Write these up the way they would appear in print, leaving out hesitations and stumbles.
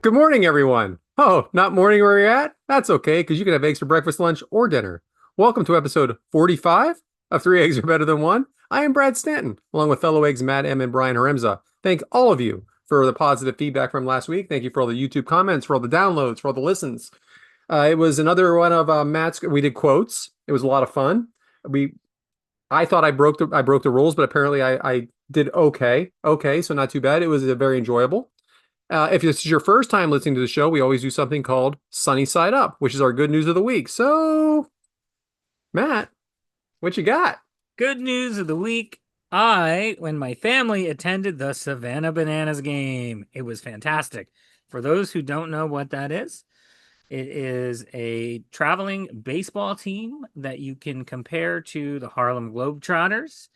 Good morning, everyone. Oh, not morning where you're at? That's okay, because you can have eggs for breakfast, lunch, or dinner. Welcome to episode 45 of Three Eggs Are Better Than One. I am Brad Stanton, along with fellow eggs Matt M. and Brian Haremza. Thank all of you for the positive feedback from last week. Thank you for all the YouTube comments, for all the downloads, for all the listens. It was another one of Matt's. We did quotes. It was a lot of fun. We I thought I broke the rules, but apparently I did okay. Okay, so not too bad. It was very enjoyable. If this is your first time listening to the show, we always do something called Sunny Side Up, which is our good news of the week. So, Matt, what you got? Good news of the week. When my family attended the Savannah Bananas game, it was fantastic. For those who don't know what that is, it is a traveling baseball team that you can compare to the Harlem Globetrotters.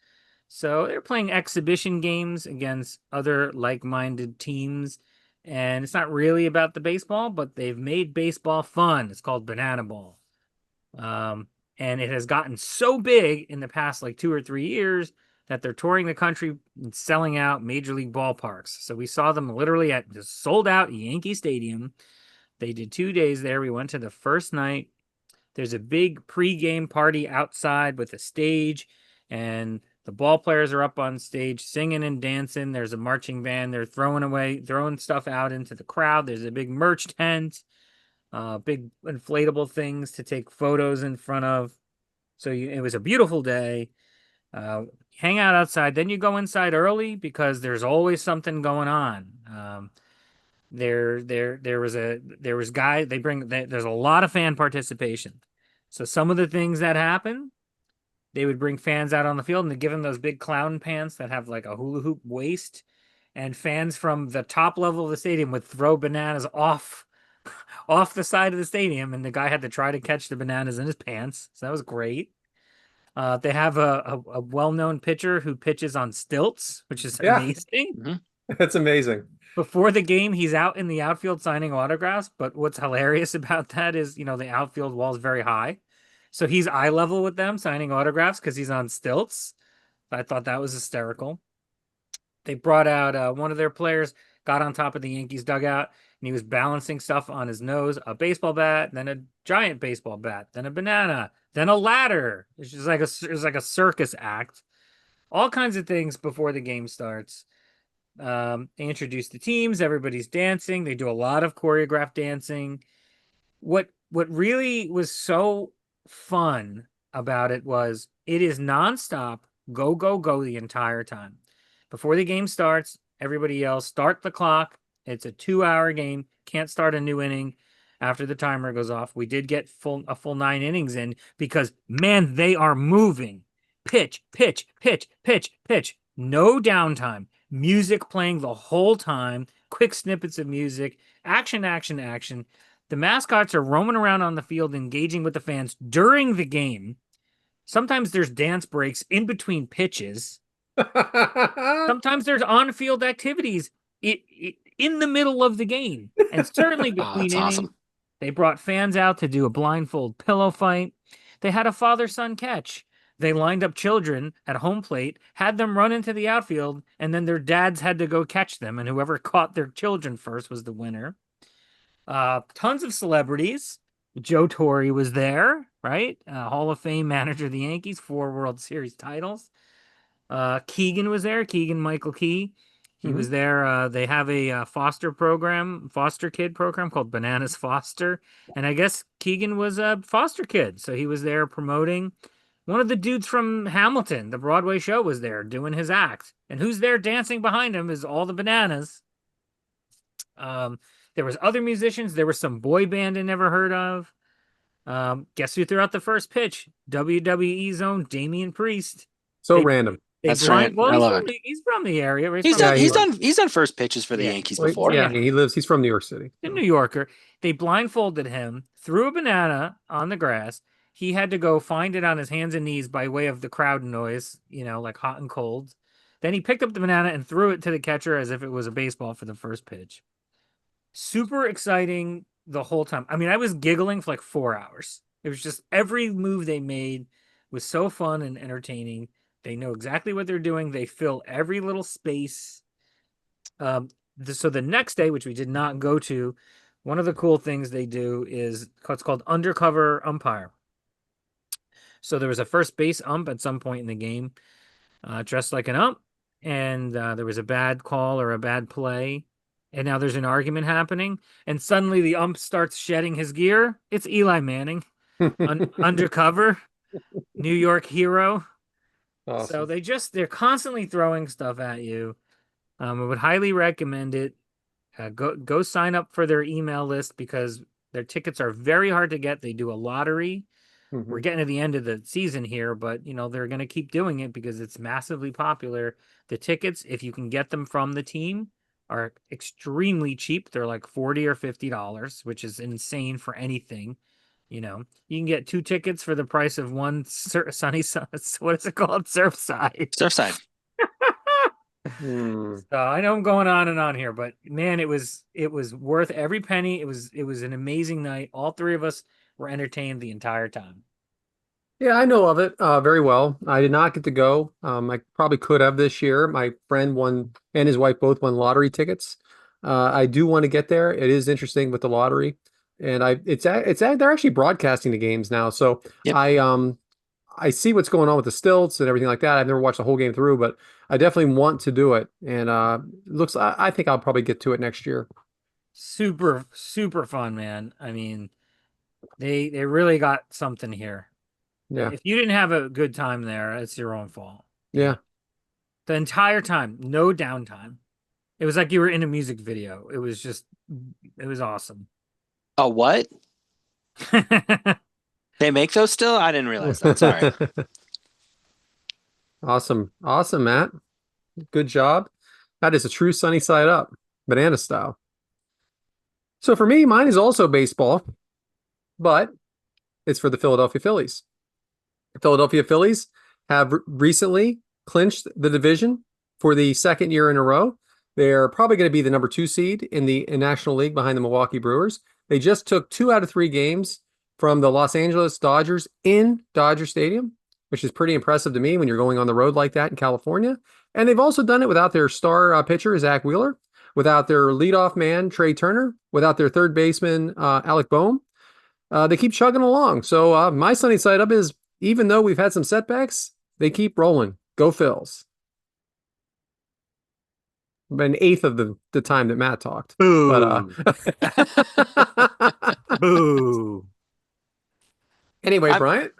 So they're playing exhibition games against other like-minded teams. And it's not really about the baseball, but they've made baseball fun. It's called Banana Ball. And it has gotten so big in the past like 2 or 3 years that they're touring the country and selling out major league ballparks. So we saw them literally at the sold out Yankee Stadium. They did 2 days there. We went to the first night. There's a big pregame party outside with a stage, and the ball players are up on stage singing and dancing. There's a marching band. They're throwing stuff out into the crowd. There's a big merch tent, big inflatable things to take photos in front of. So it was a beautiful day. Hang out outside, then you go inside early because there's always something going on. There's a lot of fan participation. So some of the things that happen, they would bring fans out on the field and they give them those big clown pants that have like a hula hoop waist, and fans from the top level of the stadium would throw bananas off the side of the stadium, and the guy had to try to catch the bananas in his pants. So that was great. They have a well-known pitcher who pitches on stilts, which is Yeah, amazing. that's amazing. Before the game, he's out in the outfield signing autographs. But what's hilarious about that is, the outfield wall is very high. So he's eye level with them signing autographs because he's on stilts. I thought that was hysterical. They brought out one of their players, got on top of the Yankees dugout, and he was balancing stuff on his nose, a baseball bat, then a giant baseball bat, then a banana, then a ladder. It's like a circus act. All kinds of things before the game starts. They introduce the teams, everybody's dancing. They do a lot of choreographed dancing. What really was so fun about it was it is nonstop, go, go, go the entire time. Before the game starts, everybody yells, start the clock. It's a 2-hour game. Can't start a new inning after the timer goes off. We did get a full 9 innings in because, man, they are moving. Pitch, pitch, pitch, pitch, pitch. No downtime. Music playing the whole time. Quick snippets of music. Action, action, action. The mascots are roaming around on the field, engaging with the fans during the game. Sometimes there's dance breaks in between pitches. Sometimes there's on-field activities in the middle of the game. And certainly Oh, between that's innings, awesome. they brought fans out to do a blindfold pillow fight. They had a father-son catch. They lined up children at home plate, had them run into the outfield, and then their dads had to go catch them, and whoever caught their children first was the winner. Tons of celebrities. Joe Torre was there, right? Hall of Fame manager of the Yankees, 4 World Series titles. Keegan was there, Keegan Michael Key. He was there. They have a foster kid program called Bananas Foster. And I guess Keegan was a foster kid. So he was there promoting. One of the dudes from Hamilton, the Broadway show, was there doing his act. And who's there dancing behind him is all the bananas. There was other musicians. There was some boy band I never heard of. Guess who threw out the first pitch? WWE's own Damian Priest. So They random. That's right. Well, I love it. he's from the area. Right? He's From done. Yeah, He's done first pitches for the Yeah. Yankees well, before. yeah, he's from New York City. a New Yorker. They blindfolded him, threw a banana on the grass. He had to go find it on his hands and knees by way of the crowd noise, like hot and cold. Then he picked up the banana and threw it to the catcher as if it was a baseball for the first pitch. Super exciting the whole time. I mean, I was giggling for like 4 hours. It was just every move they made was so fun and entertaining. They know exactly what they're doing. They fill every little space. So the next day, which we did not go to, one of the cool things they do is what's called undercover umpire. So there was a first base ump at some point in the game, dressed like an ump, and there was a bad call or a bad play, and now there's an argument happening, and suddenly the ump starts shedding his gear. It's Eli Manning, undercover, New York hero. So Awesome. they're constantly throwing stuff at you. I would highly recommend it. Go sign up for their email list because their tickets are very hard to get. They do a lottery. We're Mhm. getting to the end of the season here, but they're going to keep doing it because it's massively popular. The tickets, if you can get them from the team, are extremely cheap. They're like $40 or $50, which is insane for anything. You can get 2 tickets for the price of one sunny. What is it called? Surfside. Surfside. Mm. So I know I'm going on and on here, but man, it was worth every penny. It was an amazing night. All three of us were entertained the entire time. Yeah, I know of it very well. I did not get to go. I probably could have this year. My friend won and his wife both won lottery tickets. I do want to get there. It is interesting with the lottery, and they're actually broadcasting the games now. So Yep. I see what's going on with the stilts and everything like that. I've never watched the whole game through, but I definitely want to do it. And I think I'll probably get to it next year. Super, super fun, man. I mean, they really got something here. Yeah, If you didn't have a good time there, it's your own fault. yeah. The entire time, no downtime. It was like you were in a music video. It was awesome. Oh, what? They make those still? I didn't realize that. Sorry. Awesome, awesome, Matt. Good job. That is a true sunny side up, banana style. So for me, mine is also baseball, but it's for the Philadelphia Phillies. The Philadelphia Phillies have recently clinched the division for the second year in a row. They're probably going to be the number 2 seed in the National League behind the Milwaukee Brewers. They just took 2 out of 3 games from the Los Angeles Dodgers in Dodger Stadium, which is pretty impressive to me when you're going on the road like that in California. And they've also done it without their star pitcher, Zach Wheeler, without their leadoff man, Trey Turner, without their third baseman, Alec Boehm. They keep chugging along. So my sunny side up is even though we've had some setbacks, they keep rolling. Go Phils. An eighth of the time that Matt talked. But Boo. Boo. anyway, I, Bryant.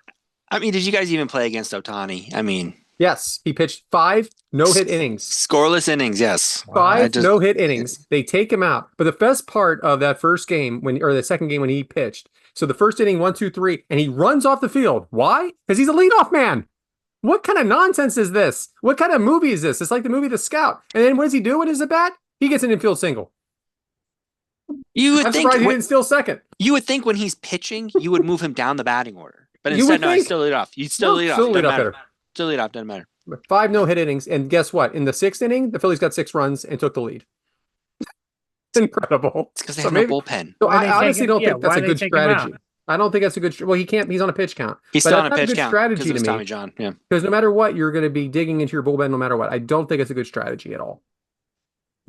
I mean, did you guys even play against Otani? I mean, Yes, he pitched 5 no-hit innings. scoreless innings, yes. Wow. 5 no-hit innings. They take him out. But the best part of that first game or the second game when he pitched, so the first inning, 1, 2, 3, and he runs off the field. Why? Because he's a leadoff man. What kind of nonsense is this? What kind of movie is this? It's like the movie The Scout. And then what does he do with his bat? He gets an infield single. You would I'm think surprised he didn't steal second. you would think when he's pitching, you would move him down the batting order. But You instead, would no, he's think. still lead off. You still No, lead off. still lead Doesn't off matter. better. Still lead off. Doesn't matter. 5 no-hit innings. And guess what? In the 6th inning, the Phillies got 6 runs and took the lead. It's incredible. It's because they So have maybe, no bullpen. so Why I they honestly take him- don't yeah, think that's why a they good take him out? strategy. I don't think that's a good. Well, he can't. He's on a pitch count. He's But still that's on a not pitch good count strategy because it to was me. Tommy John. Yeah. Because no matter what, you're going to be digging into your bullpen no matter what. I don't think it's a good strategy at all.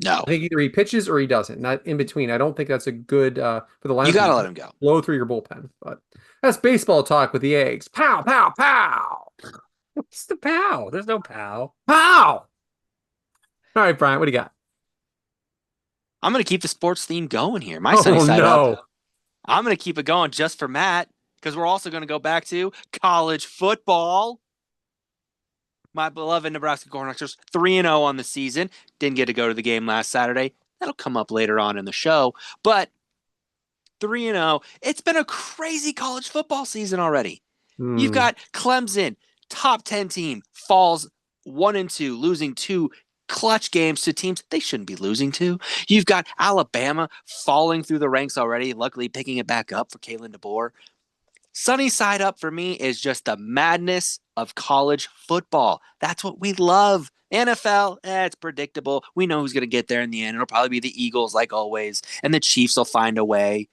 No. I think either he pitches or he doesn't. Not in between. I don't think that's a good for the lineup. You got to let him go. Blow through your bullpen. But that's baseball talk with the eggs. Pow, pow, pow. What's the pow? There's no pow. Pow. All right, Brian, what do you got? I'm going to keep the sports theme going here. My Oh, sunny side no. up. I'm going to keep it going just for Matt because we're also going to go back to college football. My beloved Nebraska Cornhuskers 3-0 on the season. Didn't get to go to the game last Saturday. That'll come up later on in the show. But 3-0. It's been a crazy college football season already. You've got Clemson, top 10 team, falls 1-2, losing 2 clutch games to teams they shouldn't be losing to. You've got Alabama falling through the ranks already, luckily picking it back up for Kalen DeBoer. Sunny side up for me is just the madness of college football. That's what we love. NFL, it's predictable. We know who's going to get there in the end. It'll probably be the Eagles like always, and the Chiefs will find a way.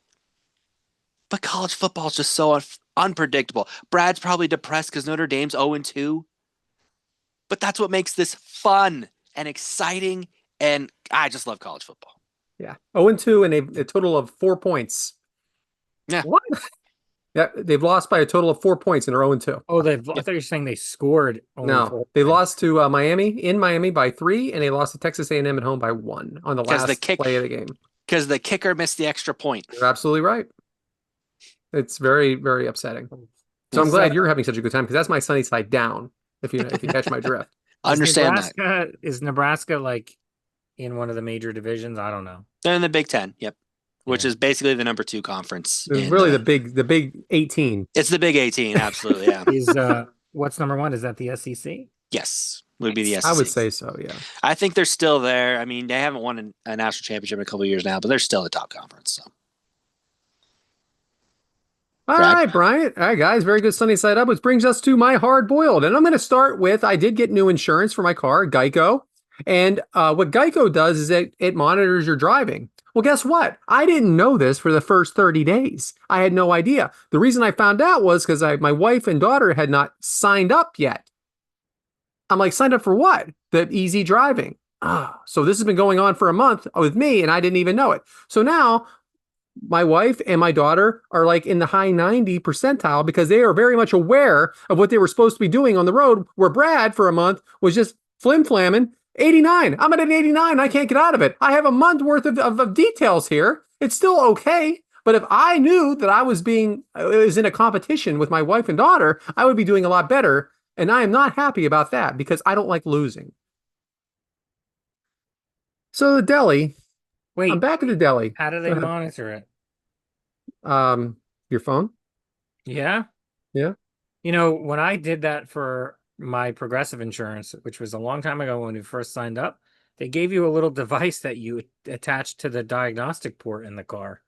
But college football is just so unpredictable. Brad's probably depressed because Notre Dame's 0-2. But that's what makes this fun and exciting And I just love college football. Yeah. 0-2 and a total of 4 points. Yeah. What? Yeah, they've lost by a total of 4 points and are 0-2. Oh, I Yep. thought you were saying they scored only No, 4 they points. lost to Miami by 3, and they lost to Texas A&M at home by 1 on the 'Cause the last kick- play of the game. Because the kicker missed the extra point. You're absolutely right. It's very, very upsetting. So I'm Is, glad you're having such a good time because that's my sunny side down. If you catch my drift. Understand that. Is Nebraska like in one of the major divisions? I don't know. They're in the Big Ten. Yep. Which Yeah. is basically the number 2 conference. It's really the big 18. It's the Big 18. Absolutely. Yeah. Is what's number one? Is that the SEC? Yes. Would be the SEC. I would say so. Yeah. I think they're still there. I mean, they haven't won a national championship in a couple of years now, but they're still a top conference. So. All Brad? right, Bryant. All right, guys. Very good sunny side up, which brings us to my hard boiled. And I'm going to start with I did get new insurance for my car, Geico. And what Geico does is it monitors your driving. Well, guess what? I didn't know this for the first 30 days. I had no idea. The reason I found out was because my wife and daughter had not signed up yet. I'm like, signed up for what? The easy driving. So this has been going on for a month with me, and I didn't even know it. So now my wife and my daughter are like in the high 90 percentile because they are very much aware of what they were supposed to be doing on the road, where Brad for a month was just flim-flamming 89. I'm at an 89. I can't get out of it. I have a month worth of details here. It's still okay. But if I knew that I was in a competition with my wife and daughter, I would be doing a lot better. And I am not happy about that because I don't like losing. So the deli, Wait, I'm back at the deli. how do they monitor it? Your phone? Yeah. Yeah. You know, when I did that for my Progressive insurance, which was a long time ago when we first signed up, they gave you a little device that you attached to the diagnostic port in the car.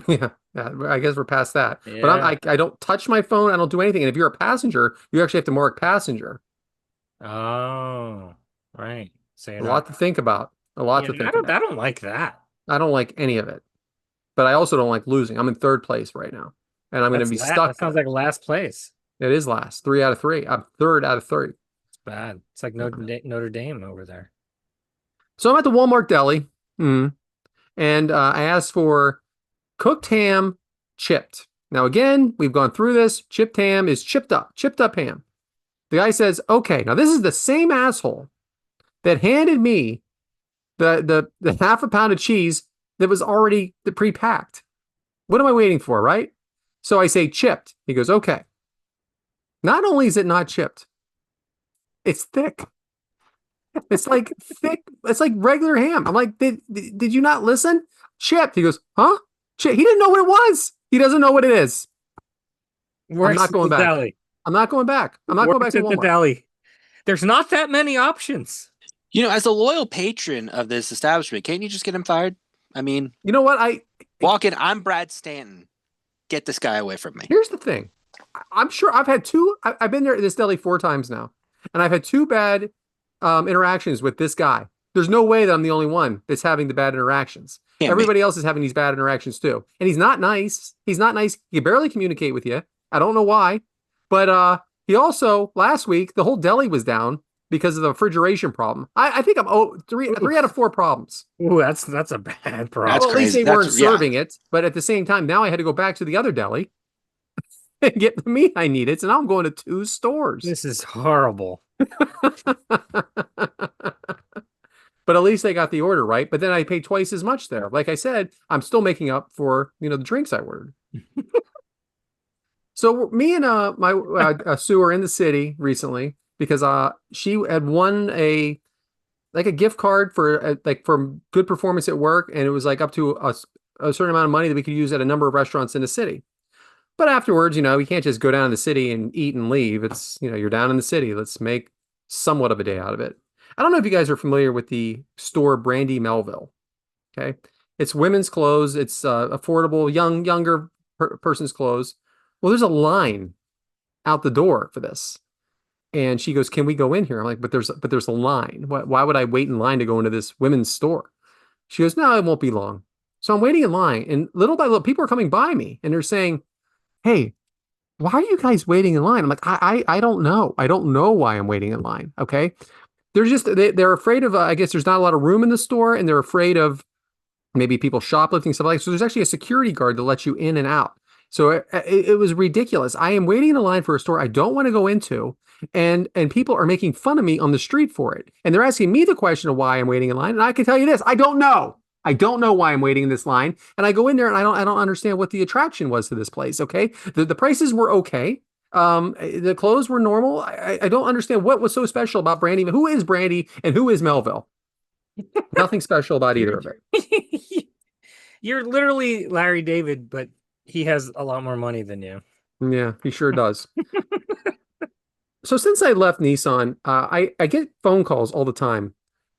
Yeah, I guess we're past that. Yeah. But I don't touch my phone. I don't do anything. And if you're a passenger, you actually have to mark passenger. Oh, right. So A lot to think about. A lot to think I about. don't like that. I don't like any of it. But I also don't like losing. I'm in third place right now. And I'm going to be stuck. That sounds like last place. It is last. 3 out of 3. I'm third out of 3. It's bad. It's like Notre Dame over there. So I'm at the Walmart deli. And I asked for cooked ham chipped. Now, again, we've gone through this. Chipped ham is chipped up ham. The guy says, okay, now this is the same asshole that handed me the half a pound of cheese that was already pre-packed. What am I waiting for, right? So I say chipped. He goes, okay. Not only is it not chipped, it's thick. It's like thick. It's like regular ham. I'm like, did you not listen? Chipped. He goes, huh? He didn't know what it was. He doesn't know what it is. I'm not going back. Deli. I'm not going back. I'm not going back to Walmart. The deli. There's not that many options. You know, as a loyal patron of this establishment, can't you just get him fired? I mean, you know what? Walk in. I'm Brad Stanton. Get this guy away from me. Here's the thing. I'm sure I've had I've been there at this deli 4 times now, and I've had 2 bad interactions with this guy. There's no way that I'm the only one that's having the bad interactions. Everybody else is having these bad interactions too. And he's not nice. He's not nice. He can barely communicate with you. I don't know why. But he also, last week, the whole deli was down because of the refrigeration problem. I think I'm three out of 4 problems. Ooh, that's a bad problem. That's well, at least crazy. they weren't serving it. But at the same time, now I had to go back to the other deli and get the meat I needed. So now I'm going to 2 stores. This is horrible. But at least they got the order right. But then I paid twice as much there. Like I said, I'm still making up for the drinks I ordered. So me and my Sue are in the city recently because she had won a gift card for good performance at work, and it was like up to a certain amount of money that we could use at a number of restaurants in the city. But afterwards, you can't just go down to the city and eat and leave. It's you're down in the city. Let's make somewhat of a day out of it. I don't know if you guys are familiar with the store Brandy Melville. Okay, it's women's clothes. It's affordable, younger person's clothes. Well, there's a line out the door for this. And she goes, "Can we go in here?" I'm like, but there's a line. Why would I wait in line to go into this women's store? She goes, "No, it won't be long." So I'm waiting in line, and little by little, people are coming by me, and they're saying, "Hey, why are you guys waiting in line?" I'm like, I don't know. I don't know why I'm waiting in line. Okay. they're afraid of. I guess there's not a lot of room in the store, and they're afraid of maybe people shoplifting, stuff like that. So there's actually a security guard that lets you in and out. So it was ridiculous. I am waiting in a line for a store I don't want to go into, and people are making fun of me on the street for it. And they're asking me the question of why I'm waiting in line. And I can tell you this, I don't know. I don't know why I'm waiting in this line. And I go in there and I don't understand what the attraction was to this place. Okay. The prices were okay. The clothes were normal. I don't understand what was so special about Brandy. Who is Brandy and who is Melville? Nothing special about either of it. You're literally Larry David, but he has a lot more money than you. Yeah, he sure does. So since I left Nissan, I get phone calls all the time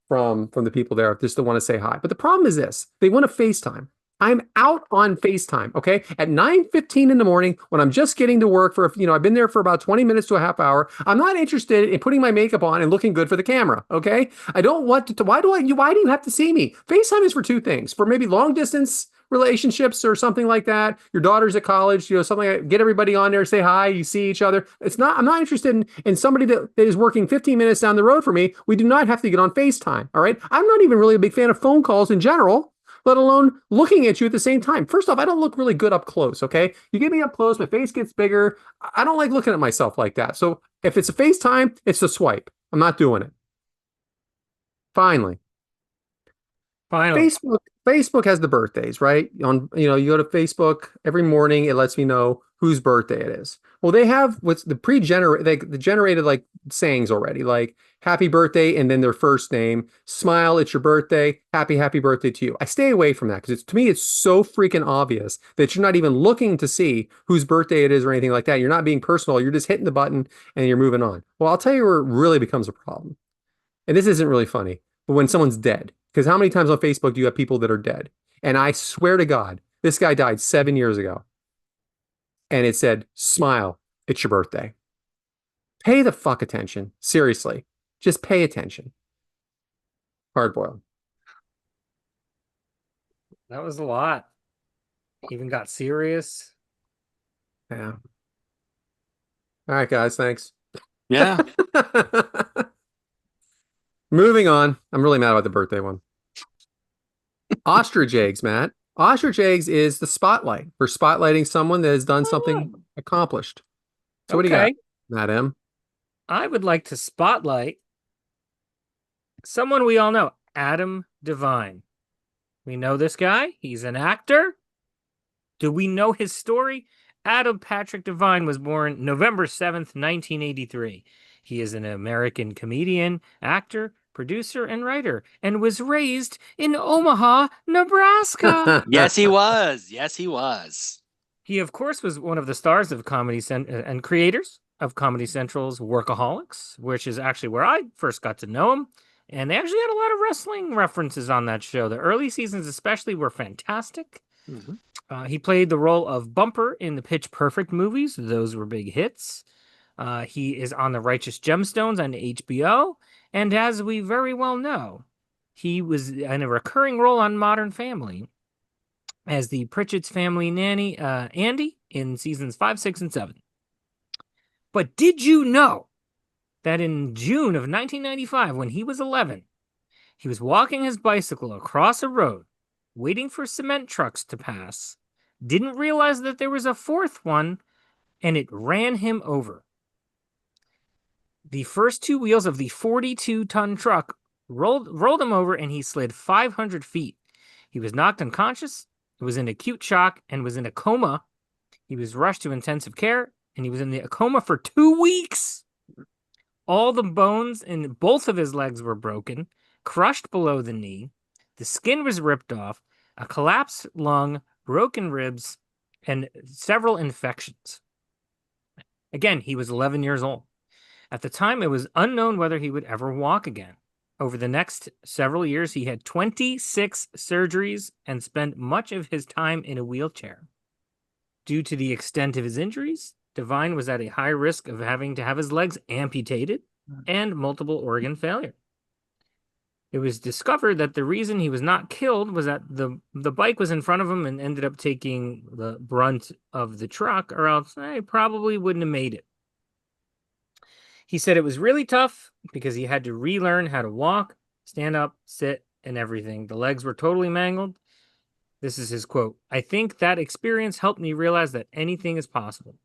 from the people there just to want to say hi. But the problem is this: they want to FaceTime. I'm out on FaceTime, okay? At 9:15 in the morning when I'm just getting to work for, I've been there for about 20 minutes to a half hour. I'm not interested in putting my makeup on and looking good for the camera, okay? I don't want to, why do you have to see me? FaceTime is for two things: for maybe long distance relationships or something like that. Your daughter's at college, something like that. Get everybody on there, say hi, you see each other. I'm not interested in somebody that is working 15 minutes down the road for me. We do not have to get on FaceTime, all right? I'm not even really a big fan of phone calls in general, let alone looking at you at the same time. First off, I don't look really good up close, okay? You get me up close, my face gets bigger. I don't like looking at myself like that. So if it's a FaceTime, it's a swipe. I'm not doing it. Finally, Finally. Facebook has the birthdays, right? You go to Facebook every morning, it lets me know whose birthday it is. Well, they have what's the the generated like sayings already, like happy birthday and then their first name, smile, it's your birthday, happy birthday to you. I stay away from that because to me it's so freaking obvious that you're not even looking to see whose birthday it is or anything like that. You're not being personal, you're just hitting the button and you're moving on. Well, I'll tell you where it really becomes a problem. And this isn't really funny, but when someone's dead, because how many times on Facebook do you have people that are dead? And I swear to God, this guy died 7 years ago. And it said, smile, it's your birthday. Pay the fuck attention. Seriously. Just pay attention. Hard boiled. That was a lot. Even got serious. Yeah. All right, guys. Thanks. Yeah. Moving on. I'm really mad about the birthday one. Ostrich eggs, Matt. Ostrich eggs is the spotlight for spotlighting someone that has done something accomplished. So what do you got, Matt M? I would like to spotlight someone we all know, Adam Devine. We know this guy. He's an actor. Do we know his story? Adam Patrick Devine was born November 7th, 1983. He is an American comedian, actor, producer, and writer, and was raised in Omaha, Nebraska. Yes, he was. Yes, he was. He, of course, was one of the stars of and creators of Comedy Central's Workaholics, which is actually where I first got to know him. And they actually had a lot of wrestling references on that show. The early seasons, especially, were fantastic. Mm-hmm. He played the role of Bumper in the Pitch Perfect movies. Those were big hits. He is on The Righteous Gemstones on HBO. And as we very well know, he was in a recurring role on Modern Family as the Pritchett's family nanny, Andy, in seasons 5, 6, and 7. But did you know that in June of 1995, when he was 11, he was walking his bicycle across a road, waiting for cement trucks to pass, didn't realize that there was a fourth one, and it ran him over. The first two wheels of the 42-ton truck rolled him over, and he slid 500 feet. He was knocked unconscious, was in acute shock, and was in a coma. He was rushed to intensive care, and he was in the coma for 2 weeks. All the bones in both of his legs were broken, crushed below the knee. The skin was ripped off, a collapsed lung, broken ribs, and several infections. Again, he was 11 years old. At the time, it was unknown whether he would ever walk again. Over the next several years, he had 26 surgeries and spent much of his time in a wheelchair. Due to the extent of his injuries, Devine was at a high risk of having to have his legs amputated and multiple organ failure. It was discovered that the reason he was not killed was that the bike was in front of him and ended up taking the brunt of the truck, or else he probably wouldn't have made it. He said it was really tough because he had to relearn how to walk, stand up, sit, and everything. The legs were totally mangled. This is his quote. I think that experience helped me realize that anything is possible.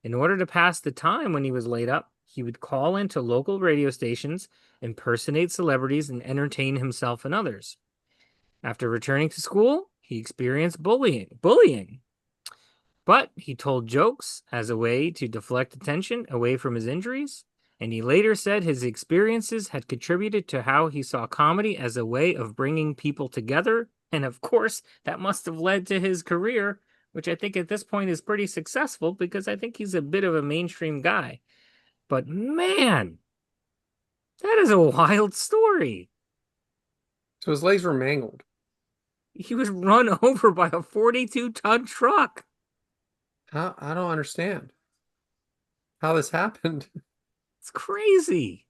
In order to pass the time when he was laid up, he would call into local radio stations, impersonate celebrities, and entertain himself and others. After returning to school, he experienced bullying. But he told jokes as a way to deflect attention away from his injuries, and he later said his experiences had contributed to how he saw comedy as a way of bringing people together, and of course, that must have led to his career, which I think at this point is pretty successful because I think he's a bit of a mainstream guy. But man, that is a wild story. So his legs were mangled. He was run over by a 42-ton truck. I don't understand how this happened. It's crazy.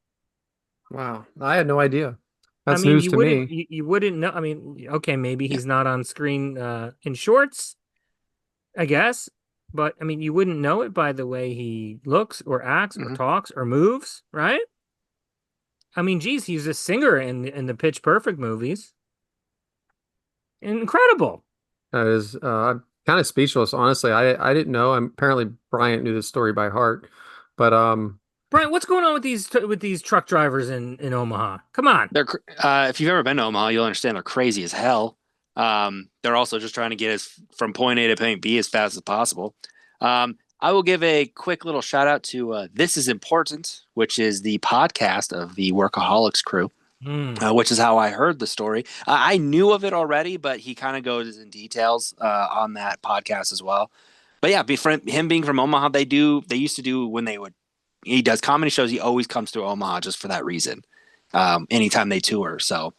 Wow. I had no idea. I That's mean, news to me. you wouldn't know. I mean, okay, maybe he's not on screen in shorts, I guess, but I mean, you wouldn't know it by the way he looks or acts or talks or moves, right? I mean, geez, he's a singer in the Pitch Perfect movies. Incredible. That is, I'm kind of speechless, honestly. I didn't know. Apparently Bryant knew this story by heart, but Brian, what's going on with these truck drivers in Omaha? Come on. If you've ever been to Omaha, you'll understand they're crazy as hell. They're also just trying to get us from point A to point B as fast as possible. I will give a quick little shout out to This Is Important, which is the podcast of the Workaholics crew, which is how I heard the story. I knew of it already, but he kind of goes in details on that podcast as well. But yeah, him being from Omaha, they used to do when he does comedy shows. He always comes through Omaha just for that reason. Anytime they tour. So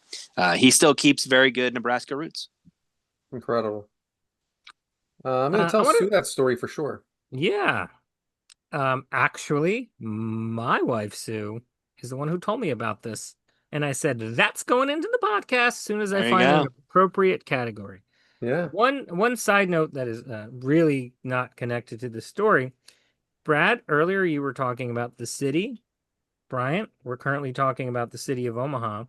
he still keeps very good Nebraska roots. incredible. I'm going to tell Sue that story for sure. Yeah. Actually, my wife, Sue, is the one who told me about this. And I said, that's going into the podcast as soon as I find an appropriate category. Yeah. One side note that is really not connected to the story. Brad, earlier you were talking about the city. Bryant, we're currently talking about the city of Omaha.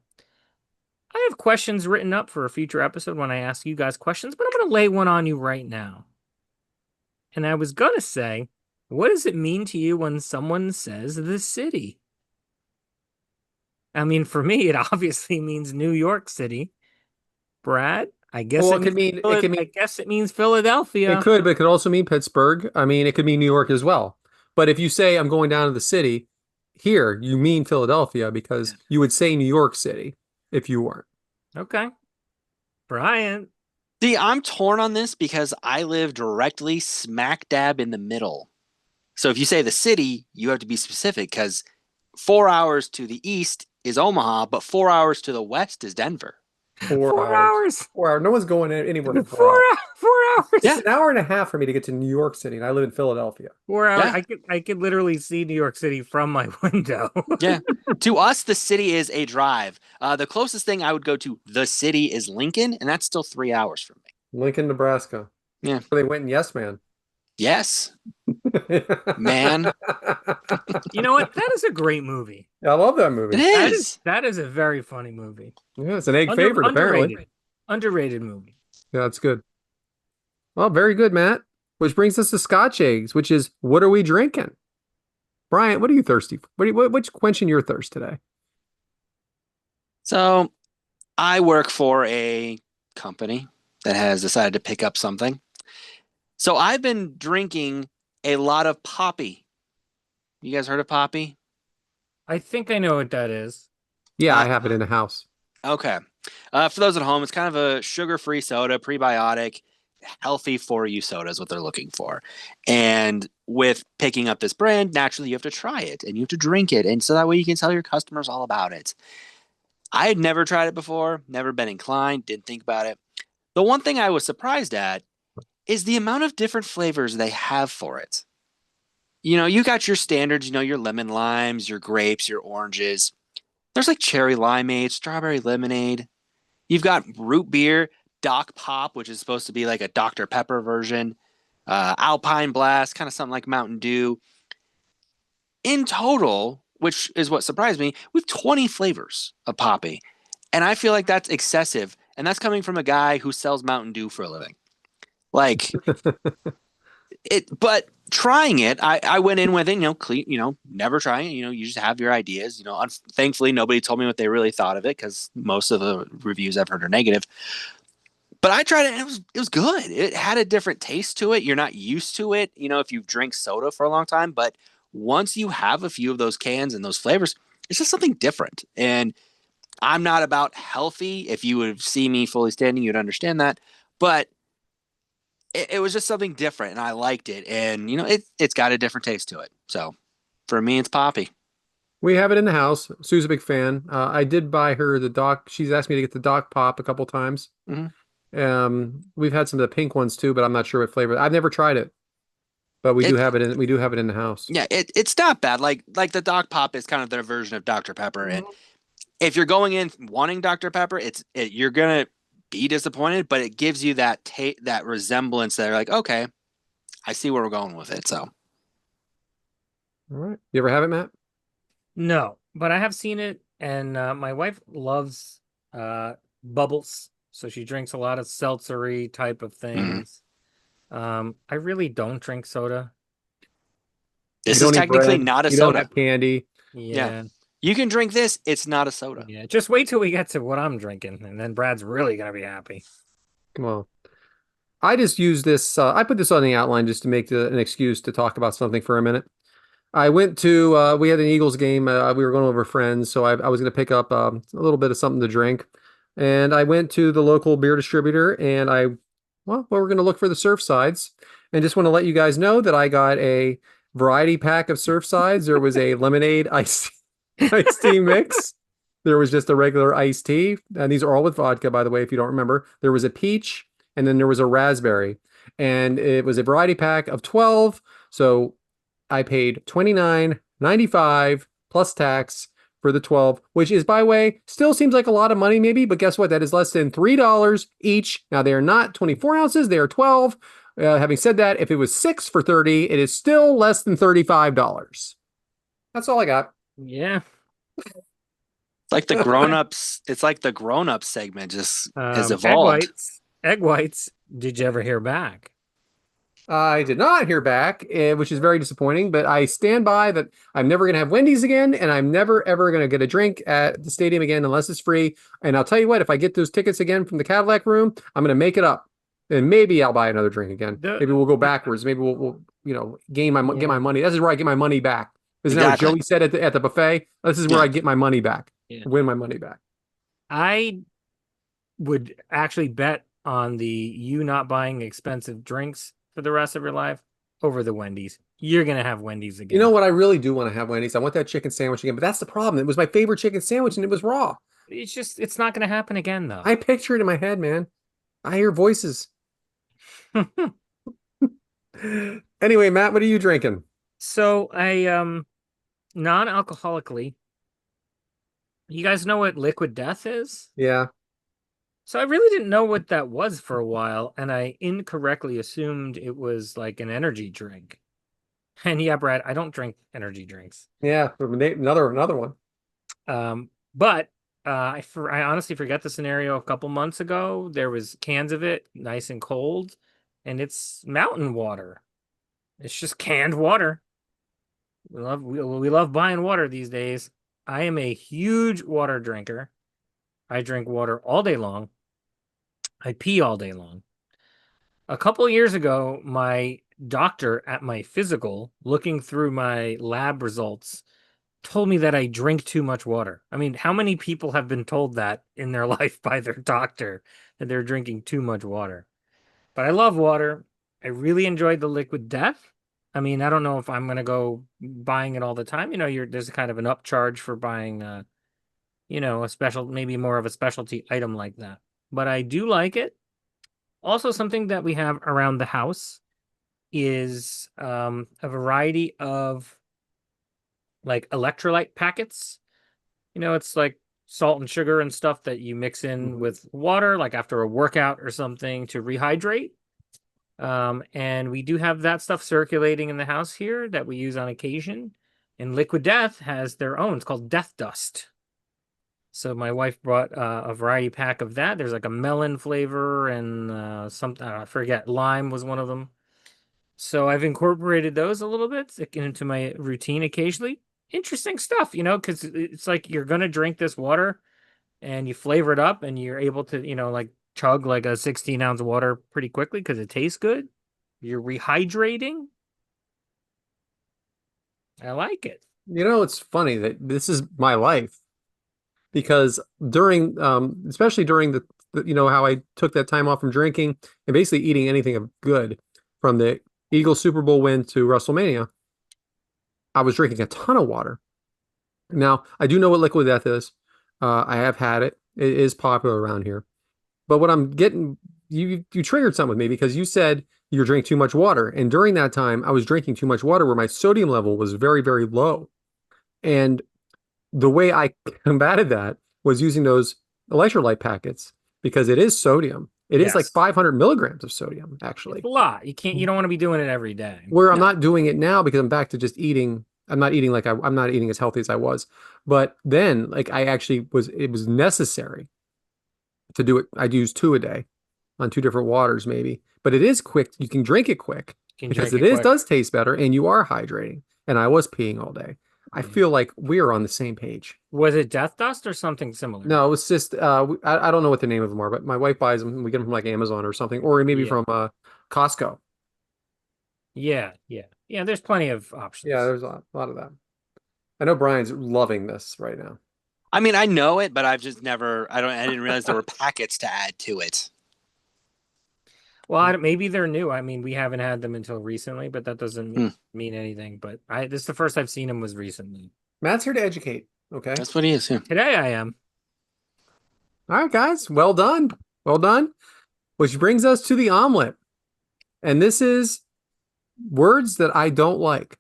I have questions written up for a future episode when I ask you guys questions, but I'm going to lay one on you right now. And I was going to say, what does it mean to you when someone says the city? I mean, for me, it obviously means New York City. Brad, I guess Well, I guess it means Philadelphia. It could, but it could also mean Pittsburgh. I mean, it could mean New York as well. But if you say I'm going down to the city, here you mean Philadelphia because you would say New York City if you weren't. Okay. Brian. See, I'm torn on this because I live directly smack dab in the middle. So if you say the city, you have to be specific because 4 hours to the east is Omaha, but 4 hours to the west is Denver. 4 hours. 4 hours. No one's going anywhere for 4 hours. 4 hours. It's an hour and a half for me to get to New York City, and I live in Philadelphia. 4 hours. Yeah. I could literally see New York City from my window. Yeah. To us, the city is a drive. The closest thing I would go to the city is Lincoln, and that's still 3 hours from me. Lincoln, Nebraska. Yeah. Where they went in Yes Man. Yes. Man. You know what? That is a great movie. I love that movie. It is. That is a very funny movie. Yeah, it's an egg favorite, apparently. Underrated movie. Yeah, that's good. Well, very good, Matt. Which brings us to Scotch eggs, which is what are we drinking? Bryant, what are you thirsty for? What's quenching your thirst today? So I work for a company that has decided to pick up something. So I've been drinking a lot of Poppy. You guys heard of Poppy? I think I know what that is. Yeah, I have it in the house. Okay. For those at home, it's kind of a sugar-free soda, prebiotic, healthy for you soda is what they're looking for. And with picking up this brand, naturally you have to try it and you have to drink it. And so that way you can tell your customers all about it. I had never tried it before, never been inclined, didn't think about it. The one thing I was surprised at is the amount of different flavors they have for it. You know, you got your standards, your lemon limes, your grapes, your oranges. There's like cherry limeade, strawberry lemonade. You've got root beer, Doc Pop, which is supposed to be like a Dr. Pepper version, Alpine Blast, kind of something like Mountain Dew. in total, which is what surprised me, we have 20 flavors of Poppy. And I feel like that's excessive. And that's coming from a guy who sells Mountain Dew for a living. Like but trying it, I went in with it, clean, never trying it. You just have your ideas. Thankfully, nobody told me what they really thought of it because most of the reviews I've heard are negative. But I tried it and it was good. It had a different taste to it. You're not used to it, if you've drank soda for a long time. But once you have a few of those cans and those flavors, it's just something different. And I'm not about healthy. If you would see me fully standing, you'd understand that. But it was just something different, and I liked it. And it's got a different taste to it. So for me, it's Poppy. We have it in the house. Sue's a big fan. I did buy her the Doc. She's asked me to get the Doc Pop a couple times. Mm-hmm. We've had some of the pink ones too, but I'm not sure what flavor. I've never tried it, but we do have it in. We do have it in the house. Yeah, it's not bad. Like the Doc Pop is kind of their version of Dr. Pepper, and if you're going in wanting Dr. Pepper, you're gonna be disappointed, but it gives you that resemblance that are like, okay, I see where we're going with it. So, all right, you ever have it, Matt? No, but I have seen it, and my wife loves bubbles, so she drinks a lot of seltzery type of things. I really don't drink soda. This You is don't eat technically bread, not a you don't soda. have candy. Yeah. You can drink this. It's not a soda. Yeah. Just wait till we get to what I'm drinking, and then Brad's really gonna be happy. Come on. I just use this. I put this on the outline just to make an excuse to talk about something for a minute. I went to, we had an Eagles game. We were going over friends, so I was going to pick up a little bit of something to drink. And I went to the local beer distributor and we're going to look for the Surfsides. And just want to let you guys know that I got a variety pack of Surfsides. There was a lemonade iced tea mix. There was just a regular iced tea. And these are all with vodka, by the way, if you don't remember. There was a peach and then there was a raspberry. And it was a variety pack of 12. So I paid $29.95 plus tax for the 12, which is, by the way, still seems like a lot of money maybe, but guess what? That is less than $3 each. Now, they are not 24 ounces, they are 12. Having said that, if it was 6 for 30, it is still less than $35. That's all I got. Yeah. It's like the grown-ups. It's like the grown-up segment just has Egg evolved. whites. Egg whites. Did you ever hear back? I did not hear back, which is very disappointing, but I stand by that I'm never going to have Wendy's again, and I'm never, ever going to get a drink at the stadium again unless it's free. And I'll tell you what, if I get those tickets again from the Cadillac Room, I'm going to make it up. And maybe I'll buy another drink again. Maybe we'll go backwards. Maybe we'll get my money. This is where I get my money back. Isn't that what Joey said at the buffet? This is where I get my money back. Win my money back. I would actually bet on you not buying expensive drinks for the rest of your life over the Wendy's. You're going to have Wendy's again. You know what? I really do want to have Wendy's. I want that chicken sandwich again, but that's the problem. It was my favorite chicken sandwich and it was raw. It's not going to happen again, though. I picture it in my head, man. I hear voices. Anyway, Matt, what are you drinking? So I non-alcoholically, you guys know what Liquid Death is? Yeah. So I really didn't know what that was for a while, and I incorrectly assumed it was like an energy drink. And yeah, Brad, I don't drink energy drinks. Yeah, another one. But I honestly forget the scenario. A couple months ago, there was cans of it, nice and cold, and it's mountain water. It's just canned water. We love buying water these days. I am a huge water drinker. I drink water all day long. I pee all day long. A couple years ago, my doctor at my physical, looking through my lab results, told me that I drink too much water. I mean, how many people have been told that in their life by their doctor that they're drinking too much water? But I love water. I really enjoyed the Liquid Death. I mean, I don't know if I'm going to go buying it all the time. There's kind of an upcharge for buying, a special, maybe more of a specialty item like that. But I do like it. Also, something that we have around the house is a variety of like electrolyte packets. It's like salt and sugar and stuff that you mix in with water, like after a workout or something to rehydrate. And we do have that stuff circulating in the house here that we use on occasion. And Liquid Death has their own. It's called Death Dust. So my wife brought a variety pack of that. There's like a melon flavor and something, I forget, lime was one of them. So I've incorporated those a little bit into my routine occasionally. Interesting stuff, because it's like you're gonna drink this water and you flavor it up and you're able to, like chug like a 16-ounce water pretty quickly because it tastes good. You're rehydrating. I like it. It's funny that this is my life because during, especially during how I took that time off from drinking and basically eating anything of good from the Eagles Super Bowl win to WrestleMania, I was drinking a ton of water. Now, I do know what liquid death is. I have had it. It is popular around here. But what I'm getting, you triggered something with me because you said you're drinking too much water. And during that time, I was drinking too much water where my sodium level was very, very low. And the way I combated that was using those electrolyte packets because it is sodium. It is like Yes. 500 milligrams of sodium, actually. It's a lot. You don't want to be doing it every day. Where I'm not doing it now because I'm back to just eating. I'm not eating I'm not eating as healthy as I was. But then, like, it was necessary to do it. I'd use two a day on two different waters, maybe. But it is quick. You can drink it quick You can because drink it it is quick. does taste better and you are hydrating. And I was peeing all day. I feel like we're on the same page. Was it Death Dust or something similar? No, it was just I don't know what the name of them are, but my wife buys them. We get them from like Amazon or something, or maybe Yeah. from Costco. Yeah, yeah. Yeah, there's plenty of options. Yeah, there's a lot of that. I know Brian's loving this right now. I mean, I know it, but I've just never. I didn't realize there were packets to add to it. Well, maybe they're new. I mean, we haven't had them until recently, but that doesn't Hmm. mean anything. But this is the first I've seen them was recently. Matt's here to educate. Okay. That's what he is. Yeah. Today I am. All right, guys. Well done. Well done. Which brings us to the omelet. And this is words that I don't like.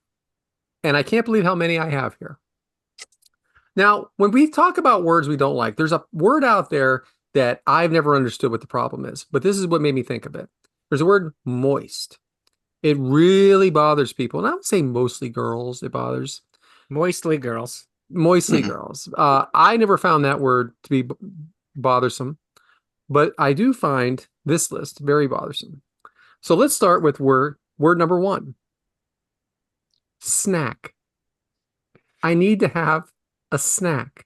And I can't believe how many I have here. Now, when we talk about words we don't like, there's a word out there that I've never understood what the problem is, but this is what made me think of it. There's a word moist. It really bothers people. And I would say mostly girls, it bothers. Moistly girls. Mostly girls. I never found that word to be bothersome, but I do find this list very bothersome. So let's start with word number one. Snack. I need to have a snack.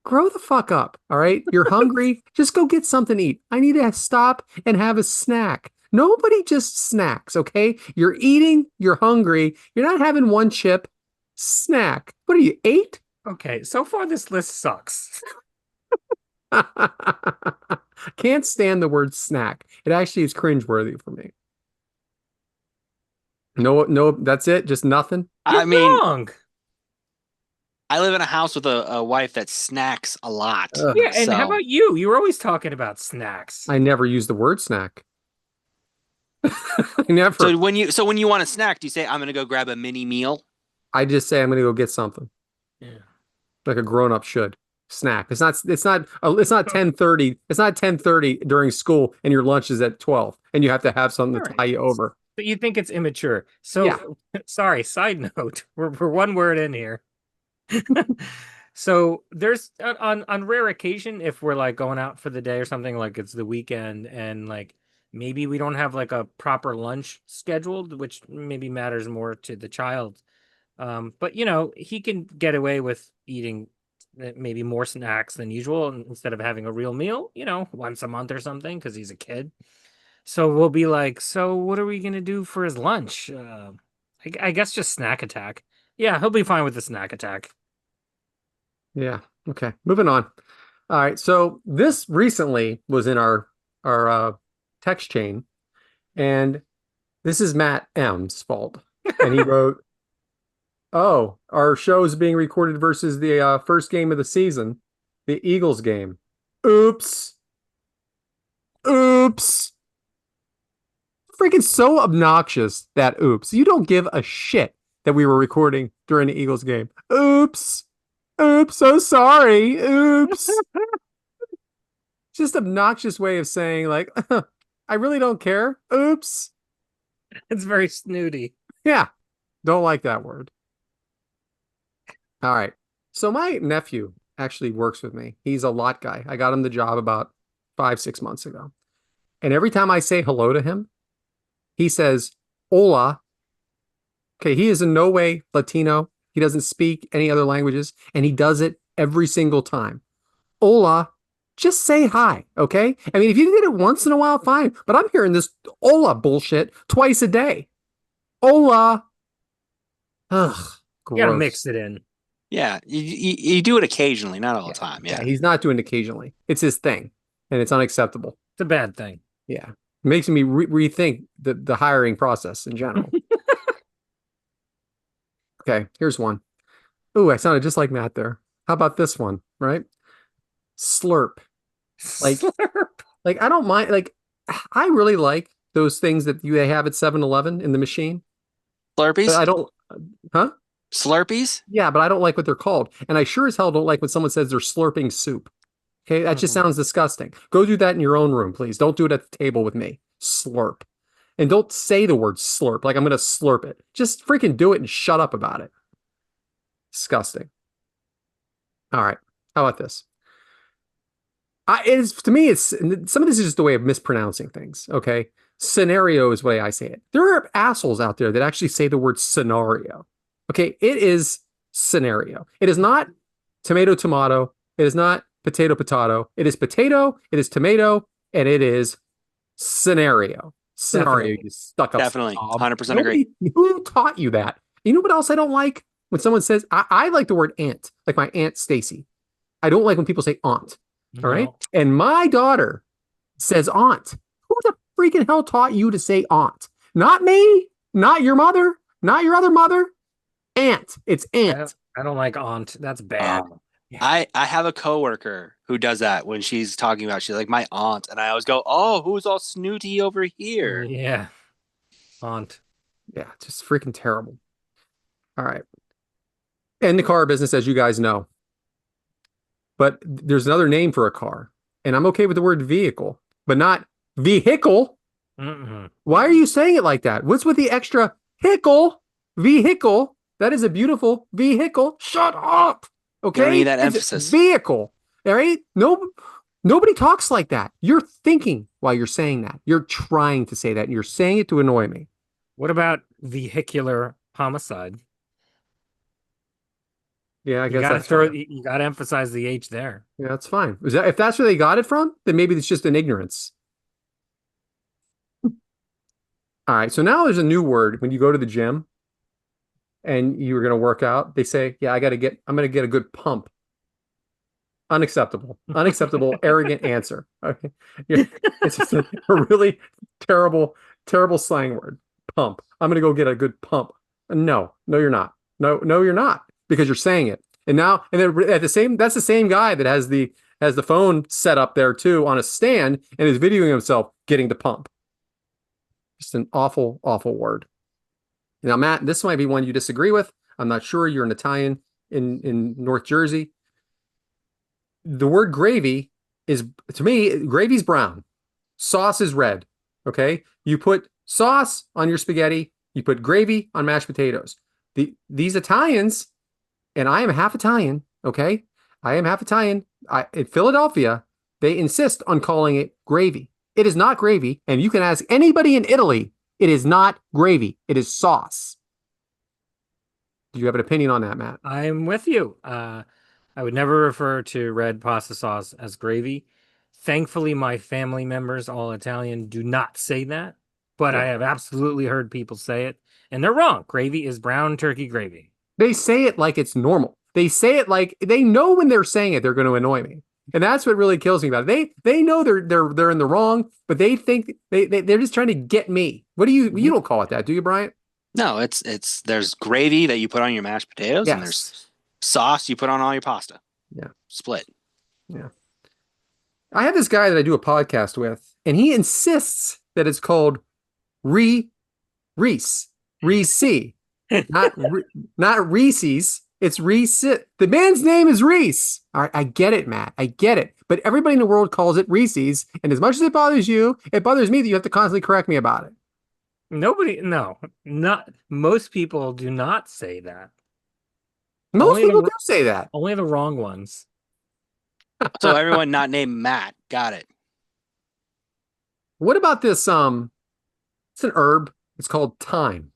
Grow the fuck up, all right? You're hungry, just go get something to eat. I need to stop and have a snack. Nobody just snacks, okay? You're eating, you're hungry, you're not having one chip. Snack. What are you, 8? Okay, so far this list sucks. Can't stand the word snack. It actually is cringeworthy for me. No, that's it. Just nothing. I You're mean, wrong. I live in a house with a wife that snacks a lot. Ugh. Yeah, and how So- about you? You were always talking about snacks. I never use the word snack. I never. So when you want a snack, do you say I'm going to go grab a mini meal? I just say I'm going to go get something Yeah. like a grown up should. Snack. It's not 10:30. It's not 10:30 during school and your lunch is at 12 and you have to have something to All tie right. you over. But you think it's immature. So Yeah. sorry, side note. We're one word in here. So there's on rare occasion if we're like going out for the day or something, like it's the weekend and like maybe we don't have like a proper lunch scheduled, which maybe matters more to the child. But he can get away with eating maybe more snacks than usual instead of having a real meal, once a month or something because he's a kid. So we'll be like, so what are we gonna do for his lunch? I guess just snack attack. Yeah, he'll be fine with the snack attack. Yeah. Okay. Moving on. All right. So this recently was in our text chain, and this is Matt M's fault. And he wrote, "Oh, our show is being recorded versus the first game of the season, the Eagles game. Oops. Oops. Freaking so obnoxious that oops. You don't give a shit that we were recording during the Eagles game. Oops. Oops, so sorry. Oops." Just obnoxious way of saying like, I really don't care. Oops. It's very snooty. Yeah. Don't like that word. All right. So my nephew actually works with me. He's a lot guy. I got him the job about 5, 6 months ago. And every time I say hello to him, he says, hola. Okay, he is in no way Latino. He doesn't speak any other languages, and he does it every single time. Hola, just say hi, okay? I mean, if you did it once in a while, fine. But I'm hearing this hola bullshit twice a day. Hola. Ugh, You gotta gross. mix it in. Yeah, you do it occasionally, not all the time. Yeah, Yeah. he's not doing it occasionally. It's his thing, and it's unacceptable. It's a bad thing. Yeah. It makes me rethink the hiring process in general. Okay, here's one. Ooh, I sounded just like Matt there. How about this one, right? Slurp. Like, Slurp. I don't mind. Like, I really like those things that they have at 7-Eleven in the machine. But Slurpees? I don't, huh? Slurpees? Yeah, but I don't like what they're called. And I sure as hell don't like when someone says they're slurping soup. Okay, that just Mhm. sounds disgusting. Go do that in your own room, please. Don't do it at the table with me. Slurp. And don't say the word slurp like I'm going to slurp it. Just freaking do it and shut up about it. Disgusting. All right. How about this? To me, it's some of this is just a way of mispronouncing things. Okay. Scenario is the way I say it. There are assholes out there that actually say the word scenario. Okay. It is scenario. It is not tomato, tomato. It is not potato, potato. It is potato. It is tomato. And it is scenario. Scenario, Definitely. you stuck up Definitely. snob. 100% agree. Who taught you that? You know what else I don't like? When someone says, I like the word aunt, like my Aunt Stacy. I don't like when people say aunt. All right. No. And my daughter says aunt. Who the freaking hell taught you to say aunt? Not me, not your mother, not your other mother. Aunt. It's aunt. I don't like aunt. That's bad. I have a coworker who does that when she's talking about she's like my aunt, and I always go, "Oh, who's all snooty over here?" Yeah. Aunt. Yeah, just freaking terrible. All right. And the car business, as you guys know. But there's another name for a car. And I'm okay with the word vehicle, but not vehicle. Mm-mm. Why are you saying it like that? What's with the extra hickle? Vehicle. That is a beautiful vehicle. Shut up. Okay. You don't need that It's emphasis. vehicle. All right. No, nobody talks like that. You're thinking while you're saying that. You're trying to say that. And you're saying it to annoy me. What about vehicular homicide? Yeah, I You guess gotta that's fine. you gotta emphasize the H there. Yeah, that's fine. If that's where they got it from, then maybe it's just an ignorance. All right. So now there's a new word when you go to the gym and you're going to work out. They say, yeah, I'm going to get a good pump. Unacceptable. Unacceptable, arrogant answer. Okay. It's just a really terrible, terrible slang word. Pump. I'm going to go get a good pump. No, you're not. No, you're not because you're saying it. And now, and then that's the same guy that has the phone set up there too on a stand and is videoing himself getting the pump. Just an awful, awful word. Now, Matt, this might be one you disagree with. I'm not sure. You're an Italian in North Jersey. The word gravy is, to me, gravy's brown. Sauce is red. Okay. You put sauce on your spaghetti. You put gravy on mashed potatoes. These Italians, and I am half Italian. Okay. I am half Italian. In Philadelphia, they insist on calling it gravy. It is not gravy. And you can ask anybody in Italy, it is not gravy. It is sauce. Do you have an opinion on that, Matt? I'm with you. I would never refer to red pasta sauce as gravy. Thankfully, my family members, all Italian, do not say that, but I Yeah. have absolutely heard people say it, and they're wrong. Gravy is brown turkey gravy. They say it like it's normal. They say it like they know when they're saying it, they're going to annoy me. And that's what really kills me about it. They know they're in the wrong, but they think they're just trying to get me. What do you don't call it that, do you, Bryant? No, it's there's gravy that you put on your mashed potatoes, and there's Yes. sauce you put on all your pasta. Yeah. Split. Yeah. I have this guy that I do a podcast with, and he insists that it's called Reese, not Reese's. It's Reese. The man's name is Reese. All right, I get it, Matt. I get it. But everybody in the world calls it Reese's, and as much as it bothers you, it bothers me that you have to constantly correct me about it. Nobody, no, not most people do not say that. Most Only people the, do say that. only the wrong ones. So everyone not named Matt. Got it. What about this? It's an herb. It's called thyme.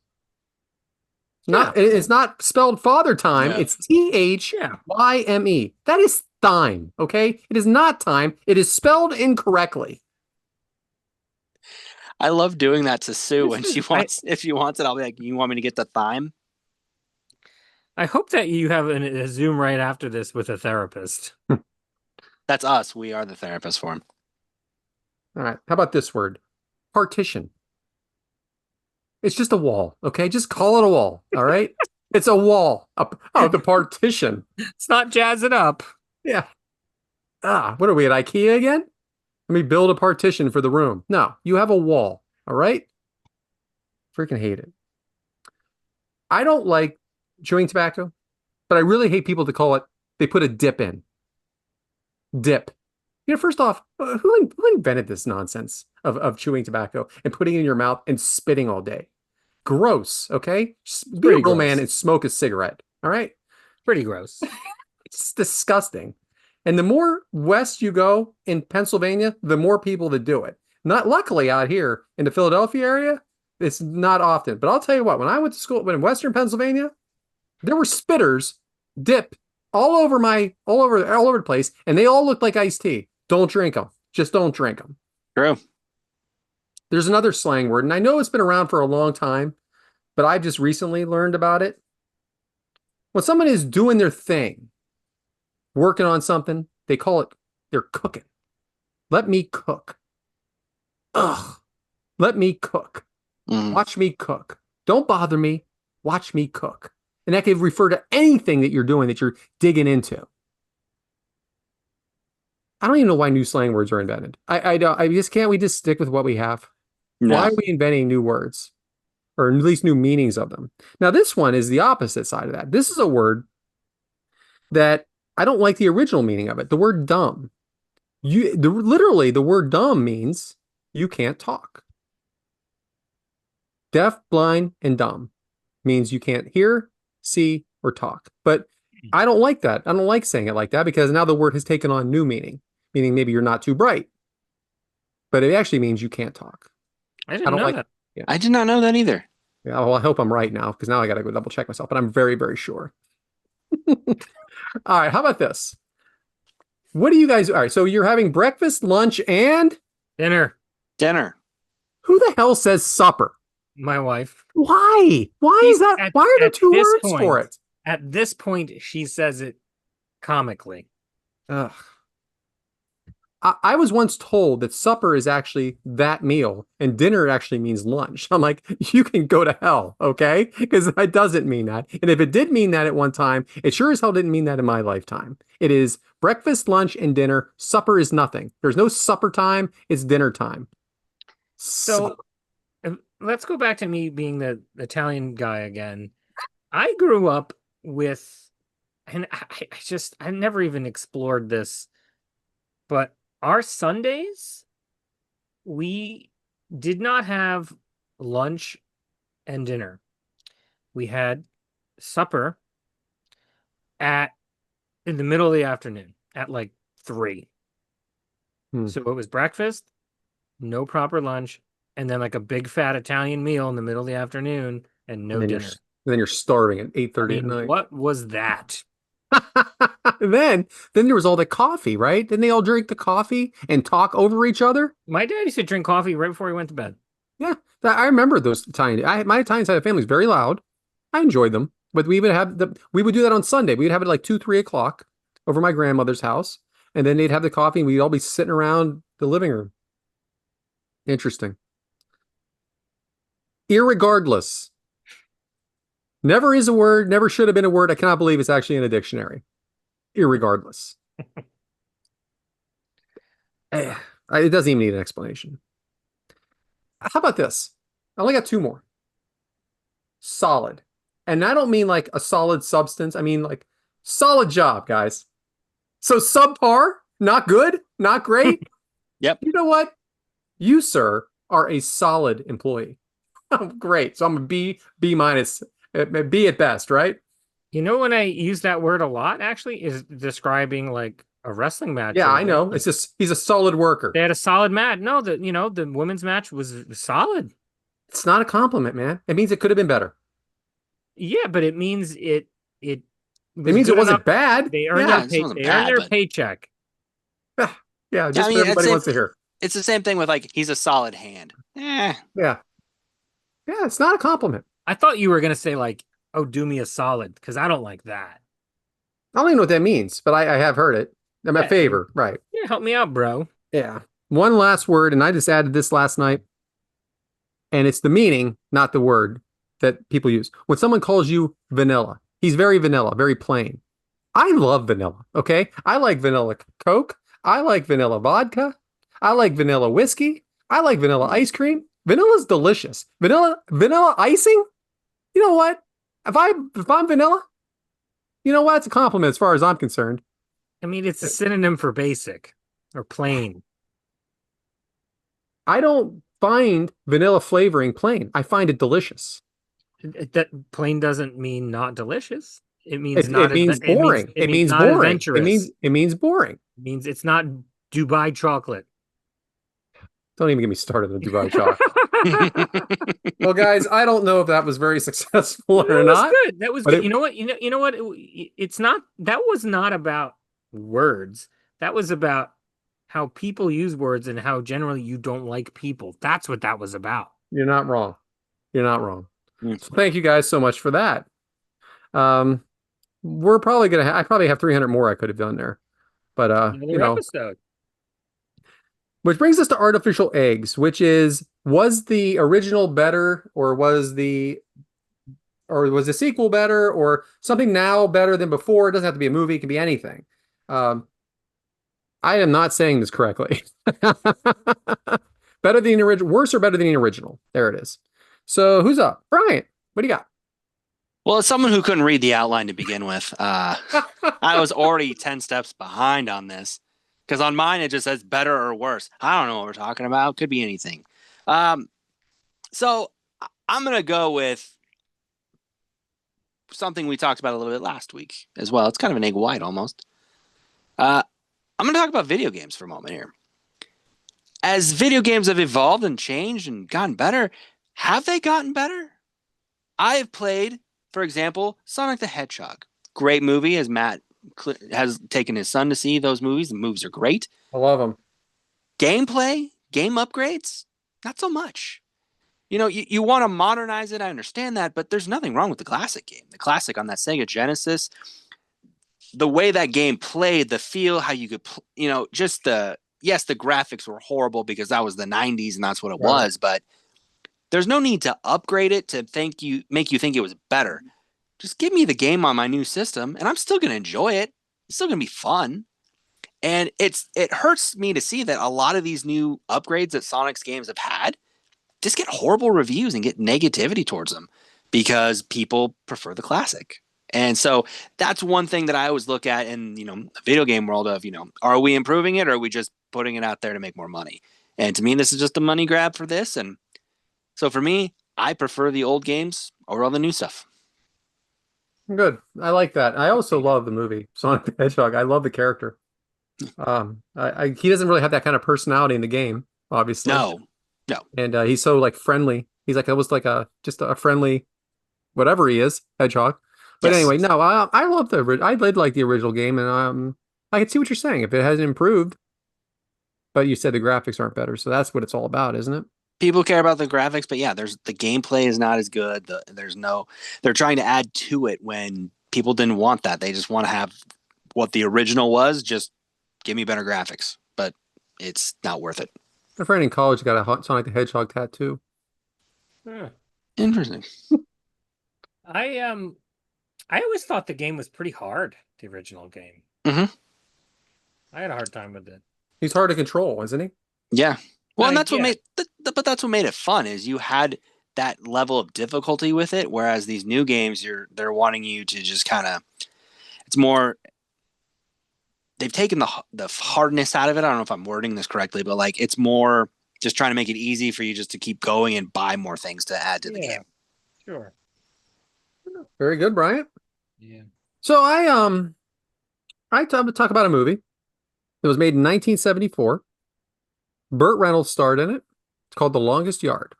Not Yeah. it's not spelled father time. Yeah. It's Thyme. Yeah. That is thyme. Okay, it is not thyme. It is spelled incorrectly. I love doing that to Sue when This she is- wants. If she wants it, I'll be like, "You want me to get the thyme?" I hope that you have a Zoom right after this with a therapist. That's us. We are the therapist for him. All right. How about this word? Partition. It's just a wall. Okay, just call it a wall. All right. It's a wall. Oh, the partition. It's not jazzing up. Yeah. What are we at IKEA again? Let me build a partition for the room. No, you have a wall. All right. Freaking hate it. I don't like chewing tobacco, but I really hate people to call it, they put a dip in. Dip. First off, who invented this nonsense of chewing tobacco and putting it in your mouth and spitting all day? Gross, okay? Just be a Pretty real man gross. and smoke a cigarette, all right? Pretty gross. It's disgusting. And the more west you go in Pennsylvania, the more people that do it. Not luckily out here in the Philadelphia area, it's not often. But I'll tell you what, when I went to school in Western Pennsylvania, there were spitters dip all over the place, and they all looked like iced tea. Don't drink them. Just don't drink them. True. There's another slang word, and I know it's been around for a long time, but I've just recently learned about it. When someone is doing their thing, working on something, they call it, they're cooking. Let me cook. Ugh. Let me cook. Mm. Watch me cook. Don't bother me. Watch me cook. And that could refer to anything that you're doing that you're digging into. I don't even know why new slang words are invented. I don't. I just can't we just stick with what we have? No. Why are we inventing new words? Or at least new meanings of them. Now, this one is the opposite side of that. This is a word that I don't like the original meaning of it. The word dumb. Literally, the word dumb means you can't talk. Deaf, blind, and dumb means you can't hear, see, or talk. But I don't like that. I don't like saying it like that because now the word has taken on new meaning, meaning maybe you're not too bright. But it actually means you can't talk. I didn't know that. Yeah. I did not know that either. Yeah, well, I hope I'm right now because now I got to go double check myself, but I'm very, very sure. All right, how about this? What do you guys? All right, so you're having breakfast, lunch, and Dinner. Dinner. who the hell says supper? My wife. Why? Why is that? Why are there two words for it? At this point, she says it comically. Ugh. I was once told that supper is actually that meal and dinner actually means lunch. I'm like, you can go to hell, okay? Because that doesn't mean that. And if it did mean that at one time, it sure as hell didn't mean that in my lifetime. It is breakfast, lunch, and dinner. Supper is nothing. There's no supper time. It's dinner time. So let's go back to me being the Italian guy again. I grew up with, and I never even explored this, but our Sundays, we did not have lunch and dinner. We had supper in the middle of the afternoon at like 3. So it was breakfast, no proper lunch, and then like a big fat Italian meal in the middle of the afternoon and no dinner. Then you're starving at 8:30 at night. What was that? then there was all the coffee, right? Didn't they all drink the coffee and talk over each other? My dad used to drink coffee right before he went to bed. Yeah, I remember those Italian. My Italian side of the family is very loud. I enjoyed them, but we would do that on Sunday. We would have it like 2-3 o'clock over my grandmother's house, and then they'd have the coffee, and we'd all be sitting around the living room. Interesting. Irregardless. Never is a word, never should have been a word. I cannot believe it's actually in a dictionary. Irregardless. It doesn't even need an explanation. How about this? I only got 2 more. Solid. And I don't mean like a solid substance. I mean like solid job, guys. So subpar, not good, not great. Yep. You know what? You, sir, are a solid employee. Great. So I'm a B minus, B at best, right? You know when I use that word a lot actually is describing like a wrestling match Yeah, or I know. It's just he's a solid worker. they had a solid match. No, the women's match was solid. It's not a compliment, man. It means it could have been better. Yeah, but it means it It was means it good enough. wasn't bad. They earned Yeah. their Yeah, this wasn't they earned bad, their but paycheck. Yeah, yeah, I just what mean, everybody wants to hear. it's the same thing with like he's a solid hand. Yeah. Yeah, it's not a compliment. I thought you were gonna say like, "Oh, do me a solid," because I don't like that. I don't even know what that means, but I have heard it. I'm a Yeah, I mean, favor, right? yeah, help me out, bro. Yeah. One last word, and I just added this last night, and it's the meaning, not the word that people use. When someone calls you vanilla, he's very vanilla, very plain. I love vanilla. Okay. I like vanilla Coke. I like vanilla vodka. I like vanilla whiskey. I like vanilla ice cream. Vanilla's delicious. Vanilla icing? You know what? If I'm vanilla, you know what? It's a compliment as far as I'm concerned. I mean, it's a synonym for basic or plain. I don't find vanilla flavoring plain. I find it delicious. That plain doesn't mean not delicious. It means It means boring. it It means means not boring. adventurous. It means boring. It means it's not Dubai chocolate. Don't even get me started on Dubai chalk. Well, guys, I don't know if that was very successful That or was not, good. That was but good. it, You know what? It's not. That was not about words. That was about how people use words and how generally you don't like people. That's what that was about. you're not wrong. You're not wrong. Mm. So thank you guys so much for that. Um, we're probably gonna. I probably have 300 more I could have done there, but Another episode. which brings us to artificial eggs, which is was the original better, or was the sequel better, or something now better than before? It doesn't have to be a movie; it can be anything. Um, I am not saying this correctly. Better than the original, worse or better than the original? There it is. So who's up? Bryant, what do you got? Well, as someone who couldn't read the outline to begin with, I was already 10 steps behind on this because on mine it just says better or worse. I don't know what we're talking about. Could be anything. So I'm going to go with something we talked about a little bit last week as well. It's kind of an egg white almost. I'm going to talk about video games for a moment here. As video games have evolved and changed and gotten better, have they gotten better? I have played, for example, Sonic the Hedgehog. Great movie, as Matt has taken his son to see those movies. The movies are great. I love them. Gameplay, game upgrades, not so much. You know, you want to modernize it. I understand that, but there's nothing wrong with the classic game. The classic on that Sega Genesis, the way that game played, the feel, how you could, just yes, the graphics were horrible because that was the 90s and that's what it was, but there's no need to upgrade it to make you think it was better. Just give me the game on my new system and I'm still going to enjoy it. It's still going to be fun. And it hurts me to see that a lot of these new upgrades that Sonic's games have had just get horrible reviews and get negativity towards them because people prefer the classic. And so that's one thing that I always look at in, the video game world of, are we improving it or are we just putting it out there to make more money? And to me, this is just a money grab for this. And so for me, I prefer the old games over all the new stuff. Good. I like that. I also love the movie Sonic the Hedgehog. I love the character. He doesn't really have that kind of personality in the game, obviously. No. And he's so like friendly. He's like almost like just a friendly, whatever he is, hedgehog. But Yes. anyway, no, I love I did like the original game, and I can see what you're saying. If it hasn't improved, but you said the graphics aren't better, so that's what it's all about, isn't it? People care about the graphics, but yeah, the gameplay is not as good. They're trying to add to it when people didn't want that. They just want to have what the original was. Just give me better graphics, but it's not worth it. My friend in college got a Sonic the Hedgehog tattoo. Huh. Interesting. I always thought the game was pretty hard, the original game. Mm-hmm. I had a hard time with it. He's hard to control, isn't he? Yeah. Well, and that's yeah. but that's what made it fun is you had that level of difficulty with it. Whereas these new games, they're wanting you to just kind of, it's more, they've taken the hardness out of it. I don't know if I'm wording this correctly, but like it's more just trying to make it easy for you just to keep going and buy more things to add to the game. Sure. Very good, Bryant. Yeah. So talk about a movie. It was made in 1974. Burt Reynolds starred in it. It's called The Longest Yard.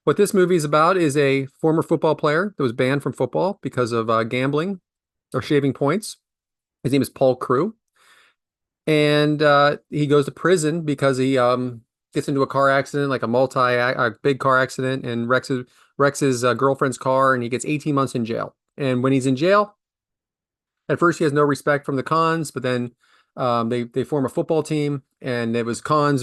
What this movie is about is a former football player that was banned from football because of gambling or shaving points. His name is Paul Crewe, and he goes to prison because he gets into a car accident, like a big car accident, and wrecks his girlfriend's car, and he gets 18 months in jail. And when he's in jail, at first he has no respect from the cons, but then they form a football team, and it was cons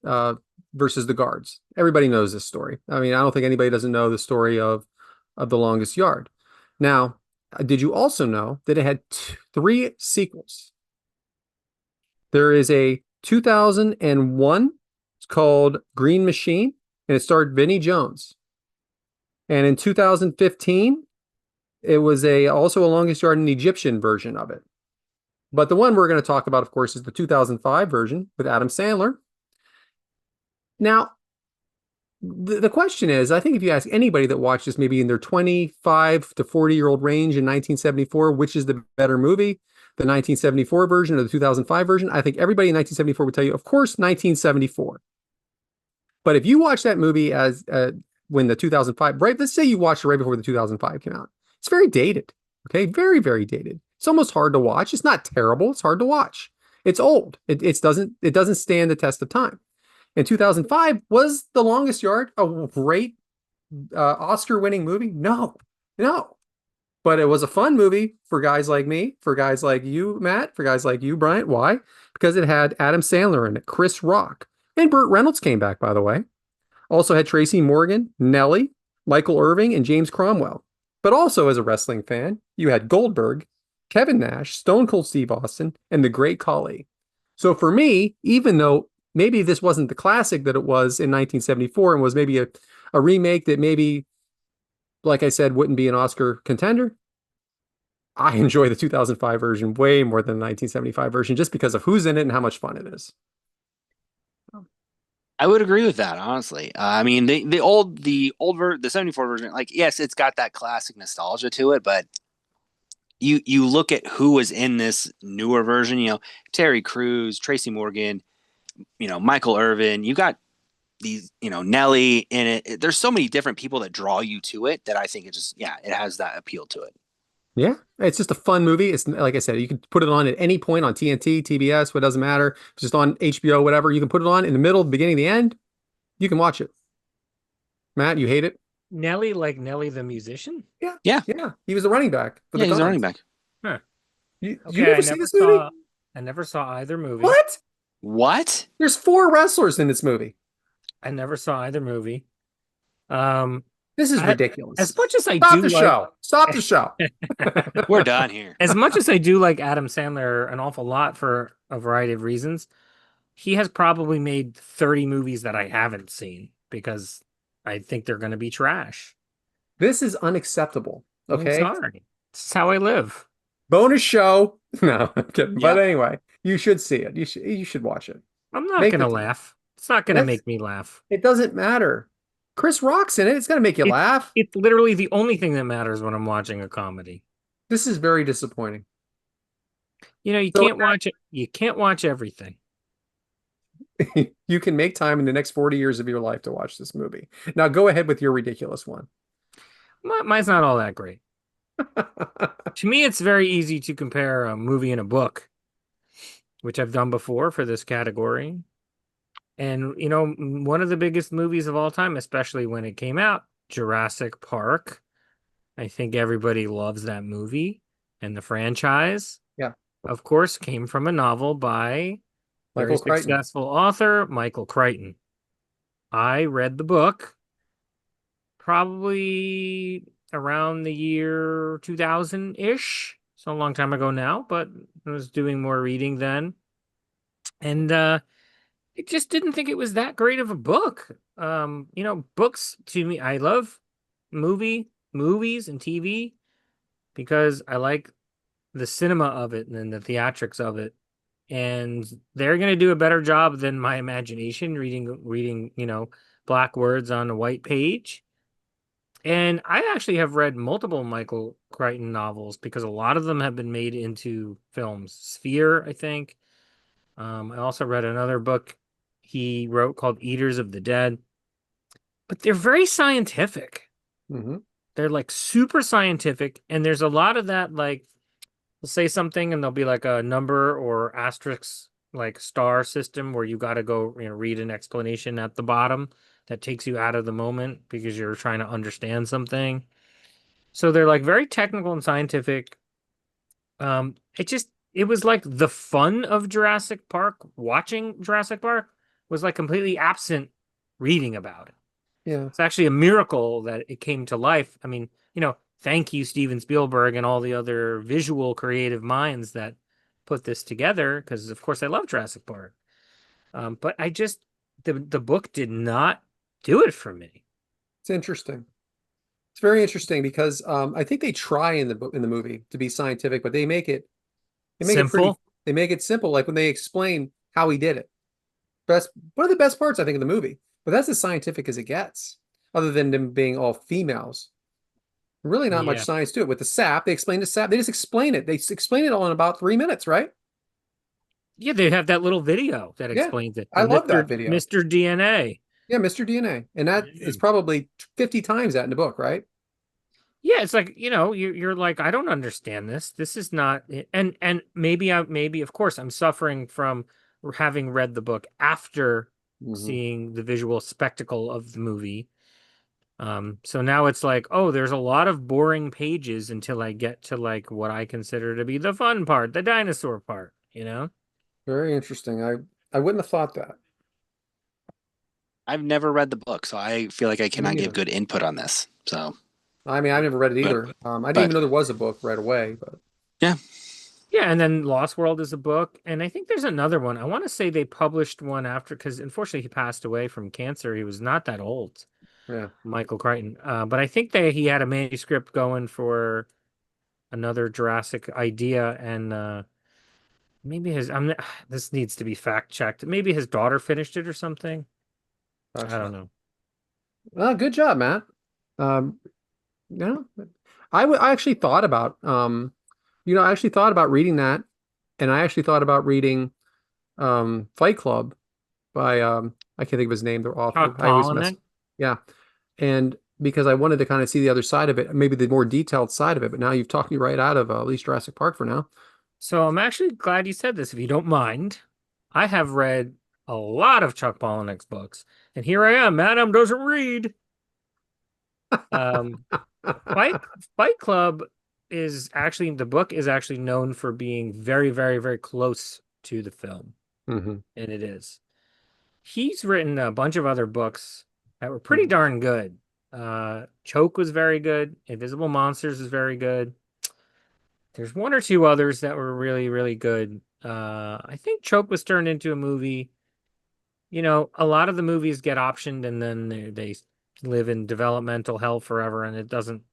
uh, versus the guards. Everybody knows this story. I mean, I don't think anybody doesn't know the story of The Longest Yard. Now, did you also know that it had three sequels? There is a 2001. It's called Green Machine, and it starred Vinnie Jones. And in 2015, it was also a Longest Yard, an Egyptian version of it. But the one we're going to talk about, of course, is the 2005 version with Adam Sandler. Now, the question is, I think if you ask anybody that watched this maybe in their 25 to 40-year-old range in 1974, which is the better movie, the 1974 version or the 2005 version, I think everybody in 1974 would tell you, of course, 1974. But if you watch that movie as when the 2005, right, let's say you watched it right before the 2005 came out, it's very dated. Okay, very, very dated. It's almost hard to watch. It's not terrible. It's hard to watch. It's old. It doesn't stand the test of time. In 2005, was The Longest Yard a great Oscar-winning movie? No, no. But it was a fun movie for guys like me, for guys like you, Matt, for guys like you, Bryant. Why? Because it had Adam Sandler in it, Chris Rock, and Burt Reynolds came back, by the way. Also had Tracy Morgan, Nelly, Michael Irving, and James Cromwell. But also, as a wrestling fan, you had Goldberg, Kevin Nash, Stone Cold Steve Austin, and The Great Khali. So for me, even though maybe this wasn't the classic that it was in 1974 and was maybe a remake that maybe, like I said, wouldn't be an Oscar contender, I enjoy the 2005 version way more than the 1975 version just because of who's in it and how much fun it is. I would agree with that, honestly. I mean, the 74 version, like, yes, it's got that classic nostalgia to it, but you look at who was in this newer version, Terry Crews, Tracy Morgan, Michael Irvin, you got these, Nelly in it. There's so many different people that draw you to it that I think it has that appeal to it. Yeah, it's just a fun movie. It's like I said, you can put it on at any point on TNT, TBS, what doesn't matter. It's just on HBO, whatever. You can put it on in the middle, beginning, the end. You can watch it. Matt, you hate it? Nelly, like Nelly the musician? Yeah, Yeah. yeah. He was a running back for Yeah, the he's a running Cons. back. Huh. You never see this movie? I never saw either movie. What? What? There's four wrestlers in this movie. I never saw either movie. This is I- ridiculous. As much as I Stop do the like, show. Stop the show. We're done here. as much as I do like Adam Sandler an awful lot for a variety of reasons, he has probably made 30 movies that I haven't seen because I think they're going to be trash. This is unacceptable. I'm Okay. sorry. This is how I live. Bonus show. No, I'm kidding. But Yep. anyway, you should see it. You should watch it. I'm not Make going to the- laugh. It's not going to That's- make me laugh. It doesn't matter. Chris Rock's in it. It's gonna make you laugh. It's literally the only thing that matters when I'm watching a comedy. This is very disappointing. You So- can't watch it. You can't watch everything. You can make time in the next 40 years of your life to watch this movie. Now go ahead with your ridiculous one. Mine's not all that great. To me, it's very easy to compare a movie and a book, which I've done before for this category. And, one of the biggest movies of all time, especially when it came out, Jurassic Park. I think everybody loves that movie and the franchise. Yeah. Of course, came from a novel by very Michael Crichton. successful author, Michael Crichton. I read the book probably around the year 2000-ish. So a long time ago now, but I was doing more reading then. And I just didn't think it was that great of a book. Books to me, I love movies and TV because I like the cinema of it and the theatrics of it. And they're going to do a better job than my imagination reading, black words on a white page. And I actually have read multiple Michael Crichton novels because a lot of them have been made into films. Sphere, I think. I also read another book he wrote called Eaters of the Dead, but they're very scientific. Hmm. They're like super scientific, and there's a lot of that, like, they'll say something and there'll be like a number or asterisk, like star system where you got to go, read an explanation at the bottom that takes you out of the moment because you're trying to understand something. So they're like very technical and scientific. It was like the fun of Jurassic Park, watching Jurassic Park was like completely absent reading about it. Yeah, It's actually a miracle that it came to life. I mean, thank you, Steven Spielberg and all the other visual creative minds that put this together, because of course I love Jurassic Park. But the book did not do it for me. it's interesting. It's very interesting because I think they try in the movie to be scientific, but they make it pretty Simple. they make it simple. Like when they explain how he did it. Best One of the best parts I think of the movie. But that's as scientific as it gets, other than them being all females. Really not much Yeah. science to it. With the sap, they explain the sap. They just explain it. They explain it all in about 3 minutes, right? Yeah, they have that little video that Yeah, explains it. The I love that Mr. video. Mr. DNA. Yeah, Mr. DNA. And that Yeah. is probably 50 times that in the book, right? Yeah, it's like, you're like, I don't understand this. This is not, and maybe of course I'm suffering from having read the book after Hmm. seeing the visual spectacle of the movie. So now it's like, oh, there's a lot of boring pages until I get to like what I consider to be the fun part, the dinosaur part, you know? Very interesting. I wouldn't have thought that. I've never read the book, so I feel like I Me cannot give neither. good input on this. So, I mean, I've never read it but either. I didn't even but know there was a book right away, but yeah, Yeah, and then Lost World is a book, and I think there's another one. I want to say they published one after, because unfortunately he passed away from cancer. He was not that old, yeah. Michael Crichton. But I think he had a manuscript going for another Jurassic idea, and maybe this needs to be fact checked. Maybe his daughter finished it or something. I Gotcha. don't know. Well, good job, Matt. Um, yeah, I actually thought about I actually thought about reading that, and I actually thought about reading Fight Club by I can't think of his name, the author. Chuck I always mess. Palahniuk. Yeah, and because I wanted to kind of see the other side of it, maybe the more detailed side of it. But now you've talked me right out of at least Jurassic Park for now. So I'm actually glad you said this, if you don't mind. I have read a lot of Chuck Palahniuk's books, and here I am. Madam doesn't read. Um, Fight Fight Club is actually the book is actually known for being very, very, very close to the film, Hmm. and it is. He's written a bunch of other books that were pretty Hmm. darn good. Choke was very good. Invisible Monsters is very good. There's one or two others that were really, really good. I think Choke was turned into a movie. A lot of the movies get optioned and then they live in developmental hell forever, and it doesn't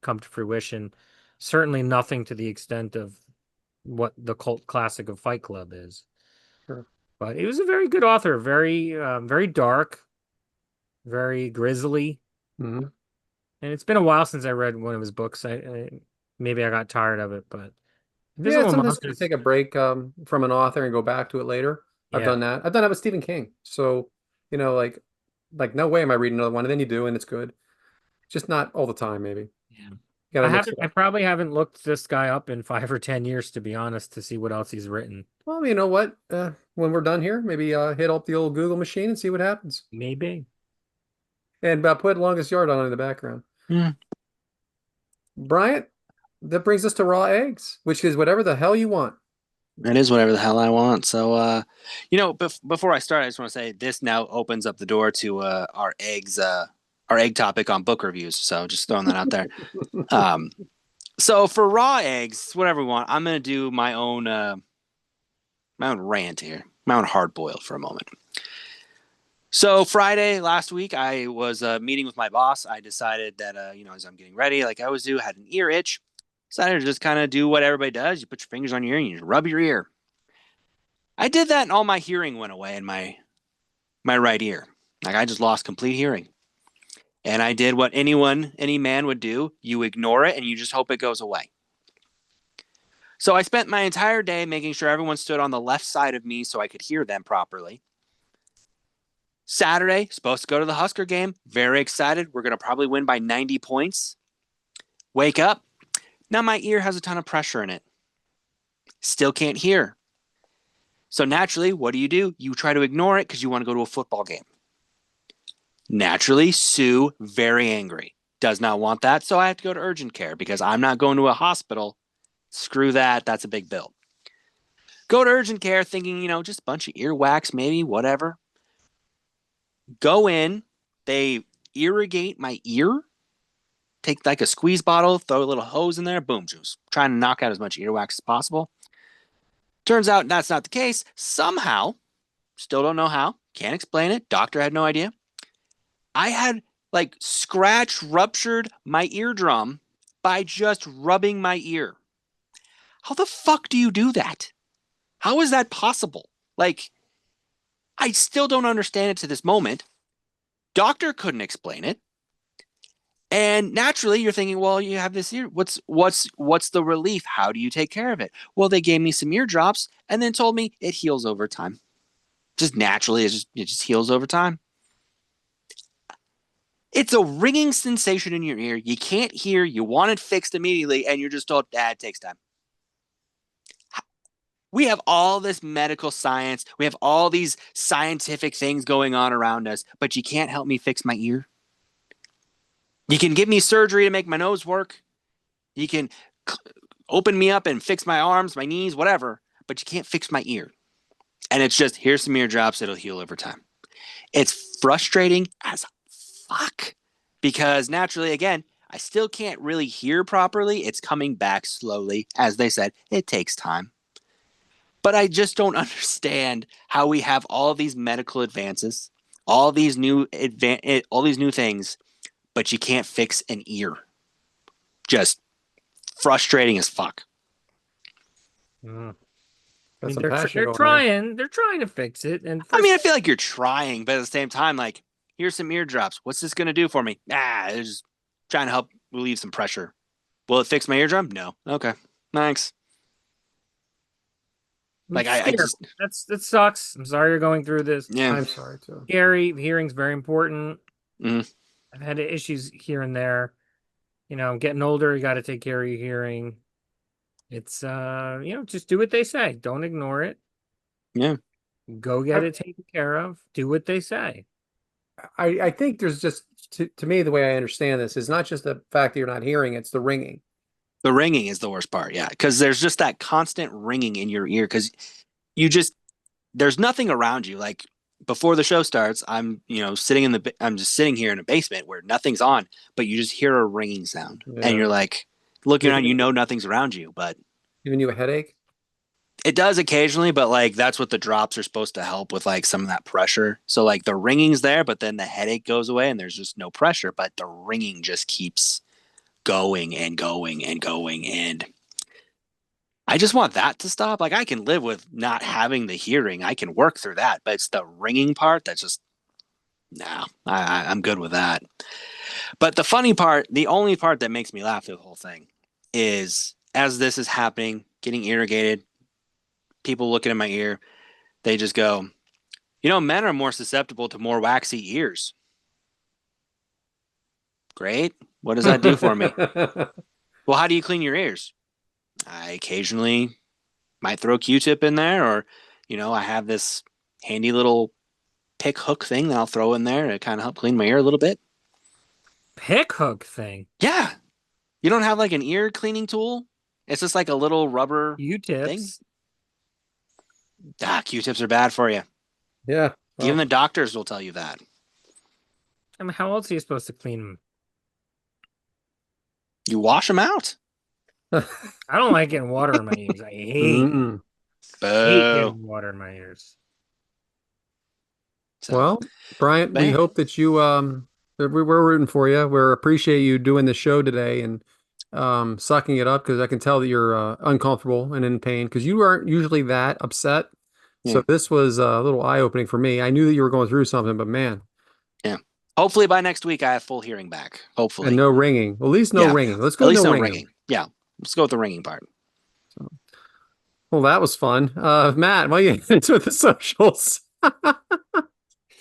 come to fruition. Certainly nothing to the extent of what the cult classic of Fight Club is. Sure. But he was a very good author, very, very dark, very grisly. Hmm. And it's been a while since I read one of his books. Maybe I got tired of it, but Yeah, it's Invisible sometimes good to Monsters, take a break from an author and go back to it later. I've yeah, done that. I've done that with Stephen King. So, like no way am I reading another one, and then you do, and it's good. Just not all the time, maybe. You yeah. gotta mix it I up. probably haven't looked this guy up in 5 or 10 years, to be honest, to see what else he's written. Well, you know what? When we're done here, maybe hit up the old Google machine and see what happens. Maybe. And put Longest Yard on in the background. yeah, Bryant, that brings us to raw eggs, which is whatever the hell you want. it is whatever the hell I want. So, before I start, I just want to say this now opens up the door to our egg topic on book reviews. So, just throwing that out there. Um, so for raw eggs, whatever we want, I'm gonna do my own rant here, my own hard boiled for a moment. So Friday last week, I was meeting with my boss. I decided that as I'm getting ready, like I always do, had an ear itch. Decided to just kind of do what everybody does. You put your fingers on your ear and you just rub your ear. I did that, and all my hearing went away in my right ear. Like I just lost complete hearing. And I did what any man would do. You ignore it and you just hope it goes away. So I spent my entire day making sure everyone stood on the left side of me so I could hear them properly. Saturday, supposed to go to the Husker game. Very excited. We're going to probably win by 90 points. Wake up. Now my ear has a ton of pressure in it. Still can't hear. So naturally, what do? You try to ignore it because you want to go to a football game. Naturally, Sue, very angry, does not want that. So I have to go to urgent care because I'm not going to a hospital. Screw that. That's a big bill. Go to urgent care thinking, just a bunch of earwax, maybe, whatever. Go in. They irrigate my ear. Take like a squeeze bottle, throw a little hose in there, boom, juice. Trying to knock out as much earwax as possible. Turns out that's not the case. Somehow, still don't know how, can't explain it. Doctor had no idea. I had like ruptured my eardrum by just rubbing my ear. How the fuck do you do that? How is that possible? Like, I still don't understand it to this moment. Doctor couldn't explain it. And naturally, you're thinking, well, you have this ear. What's the relief? How do you take care of it? Well, they gave me some ear drops and then told me it heals over time. Just naturally, it just heals over time. It's a ringing sensation in your ear. You can't hear. You want it fixed immediately, and you're just told, it takes time. We have all this medical science. We have all these scientific things going on around us, but you can't help me fix my ear. You can give me surgery to make my nose work. You can open me up and fix my arms, my knees, whatever, but you can't fix my ear. And it's just, here's some ear drops. It'll heal over time. It's frustrating as fuck because naturally, again, I still can't really hear properly. It's coming back slowly. As they said, it takes time. But I just don't understand how we have all these medical advances, all these new things, but you can't fix an ear. Just frustrating as fuck. I mean, they're trying to fix it. And I mean, I feel like you're trying, but at the same time, like, here's some eardrops. What's this going to do for me? It's just trying to help relieve some pressure. Will it fix my eardrum? No. Okay. Thanks. Like that sucks. I'm sorry you're going through this. Yeah, I'm sorry too. Hearing's very important. Mm-hmm. I've had issues here and there. I'm getting older. You got to take care of your hearing. It's just do what they say. Don't ignore it. Yeah. Go get it taken care of. Do what they say. I think there's just to me the way I understand this is not just the fact that you're not hearing, it's the ringing. The ringing is the worst part, yeah, because there's just that constant ringing in your ear because there's nothing around you. Like before the show starts, I'm just sitting here in a basement where nothing's on, but you just hear a ringing sound, and you're like looking around, nothing's around you, but giving you a headache. It does occasionally, but like that's what the drops are supposed to help with, like some of that pressure. So like the ringing's there, but then the headache goes away, and there's just no pressure, but the ringing just keeps going and going and going. And I just want that to stop. Like I can live with not having the hearing. I can work through that, but it's the ringing part that's just, no, I'm good with that. But the funny part, the only part that makes me laugh through the whole thing is as this is happening, getting irrigated, people looking at my ear, they just go, men are more susceptible to more waxy ears. Great. What does that do for me? Well, how do you clean your ears? I occasionally might throw a Q-tip in there, or, I have this handy little pick hook thing that I'll throw in there to kind of help clean my ear a little bit. Pick hook thing? Yeah. You don't have like an ear cleaning tool? It's just like a little rubber Q-tips. Q-tips are bad for you. Yeah. Well, even the doctors will tell you that. I mean, how else are you supposed to clean them? You wash them out. I don't like getting water in my ears. I hate getting water in my ears. So, well, Bryant, we hope that you we're rooting for you. We appreciate you doing the show today and sucking it up because I can tell that you're uncomfortable and in pain because you aren't usually that upset. Yeah. So this was a little eye-opening for me. I knew that you were going through something, but man. Yeah. Hopefully by next week I have full hearing back. Hopefully. And no ringing. At least no Yeah. ringing. Let's go At with least no no ringing. ringing. Yeah. Let's go with the ringing part. Well, that was fun. Matt, why you into with the socials?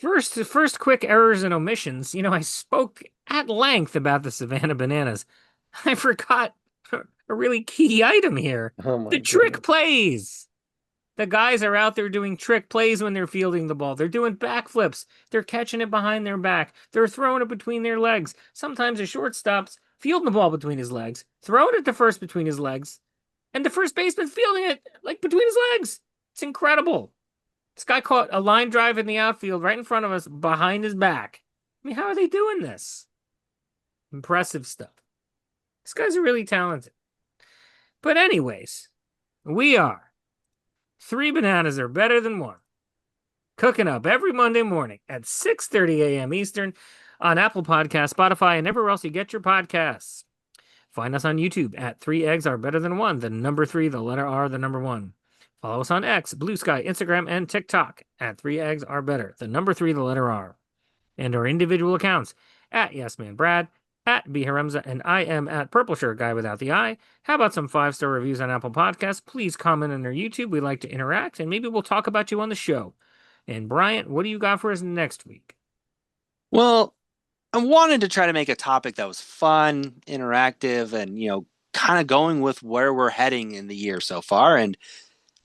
First quick errors and omissions. I spoke at length about the Savannah Bananas. I forgot a really key item here. Oh my The trick goodness. plays. The guys are out there doing trick plays when they're fielding the ball. They're doing backflips. They're catching it behind their back. They're throwing it between their legs. Sometimes a shortstop's fielding the ball between his legs, throwing it to first between his legs, and the first baseman fielding it like between his legs. It's incredible. This guy caught a line drive in the outfield right in front of us behind his back. I mean, how are they doing this? Impressive stuff. These guys are really talented. But anyways, we are Three Bananas Are Better Than One. Cooking up every Monday morning at 6:30 a.m. Eastern on Apple Podcasts, Spotify, and everywhere else you get your podcasts. Find us on YouTube at 3 eggs are better than 1. The number 3, the letter R, the number 1. Follow us on X, Blue Sky, Instagram, and TikTok at 3 eggs are better. The number 3, the letter R. And our individual accounts at YesManBrad, at BHaremza, and I am at Purple Shirt Guy Without the Eye. How about some 5-star reviews on Apple Podcasts? Please comment on our YouTube. We like to interact, and maybe we'll talk about you on the show. And Bryant, what do you got for us next week? Well, I wanted to try to make a topic that was fun, interactive, and, kind of going with where we're heading in the year so far. And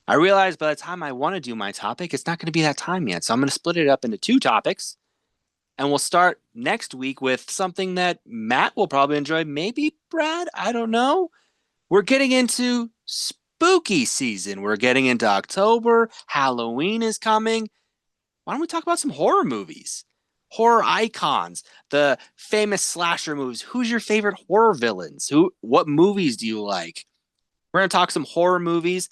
I realized by the time I want to do my topic, it's not going to be that time yet. So I'm going to split it up into 2 topics. And we'll start next week with something that Matt will probably enjoy. Maybe Brad, I don't know. We're getting into spooky season. We're getting into October. Halloween is coming. Why don't we talk about some horror movies? Horror icons, the famous slasher movies. Who's your favorite horror villains? What movies do you like? We're going to talk some horror movies.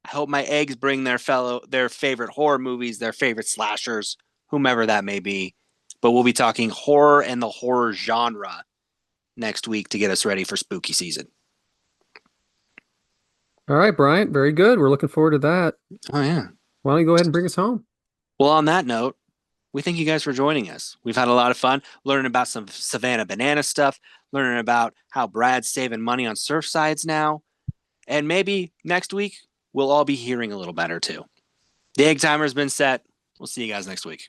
I hope my eggs bring their favorite horror movies, their favorite slashers, whomever that may be. But we'll be talking horror and the horror genre next week to get us ready for spooky season. All right, Bryant. Very good. We're looking forward to that. Oh, yeah. Why don't you go ahead and bring us home? Well, on that note, we thank you guys for joining us. We've had a lot of fun learning about some Savannah Banana stuff, learning about how Brad's saving money on Surfsides now. And maybe next week, we'll all be hearing a little better too. The egg timer has been set. We'll see you guys next week.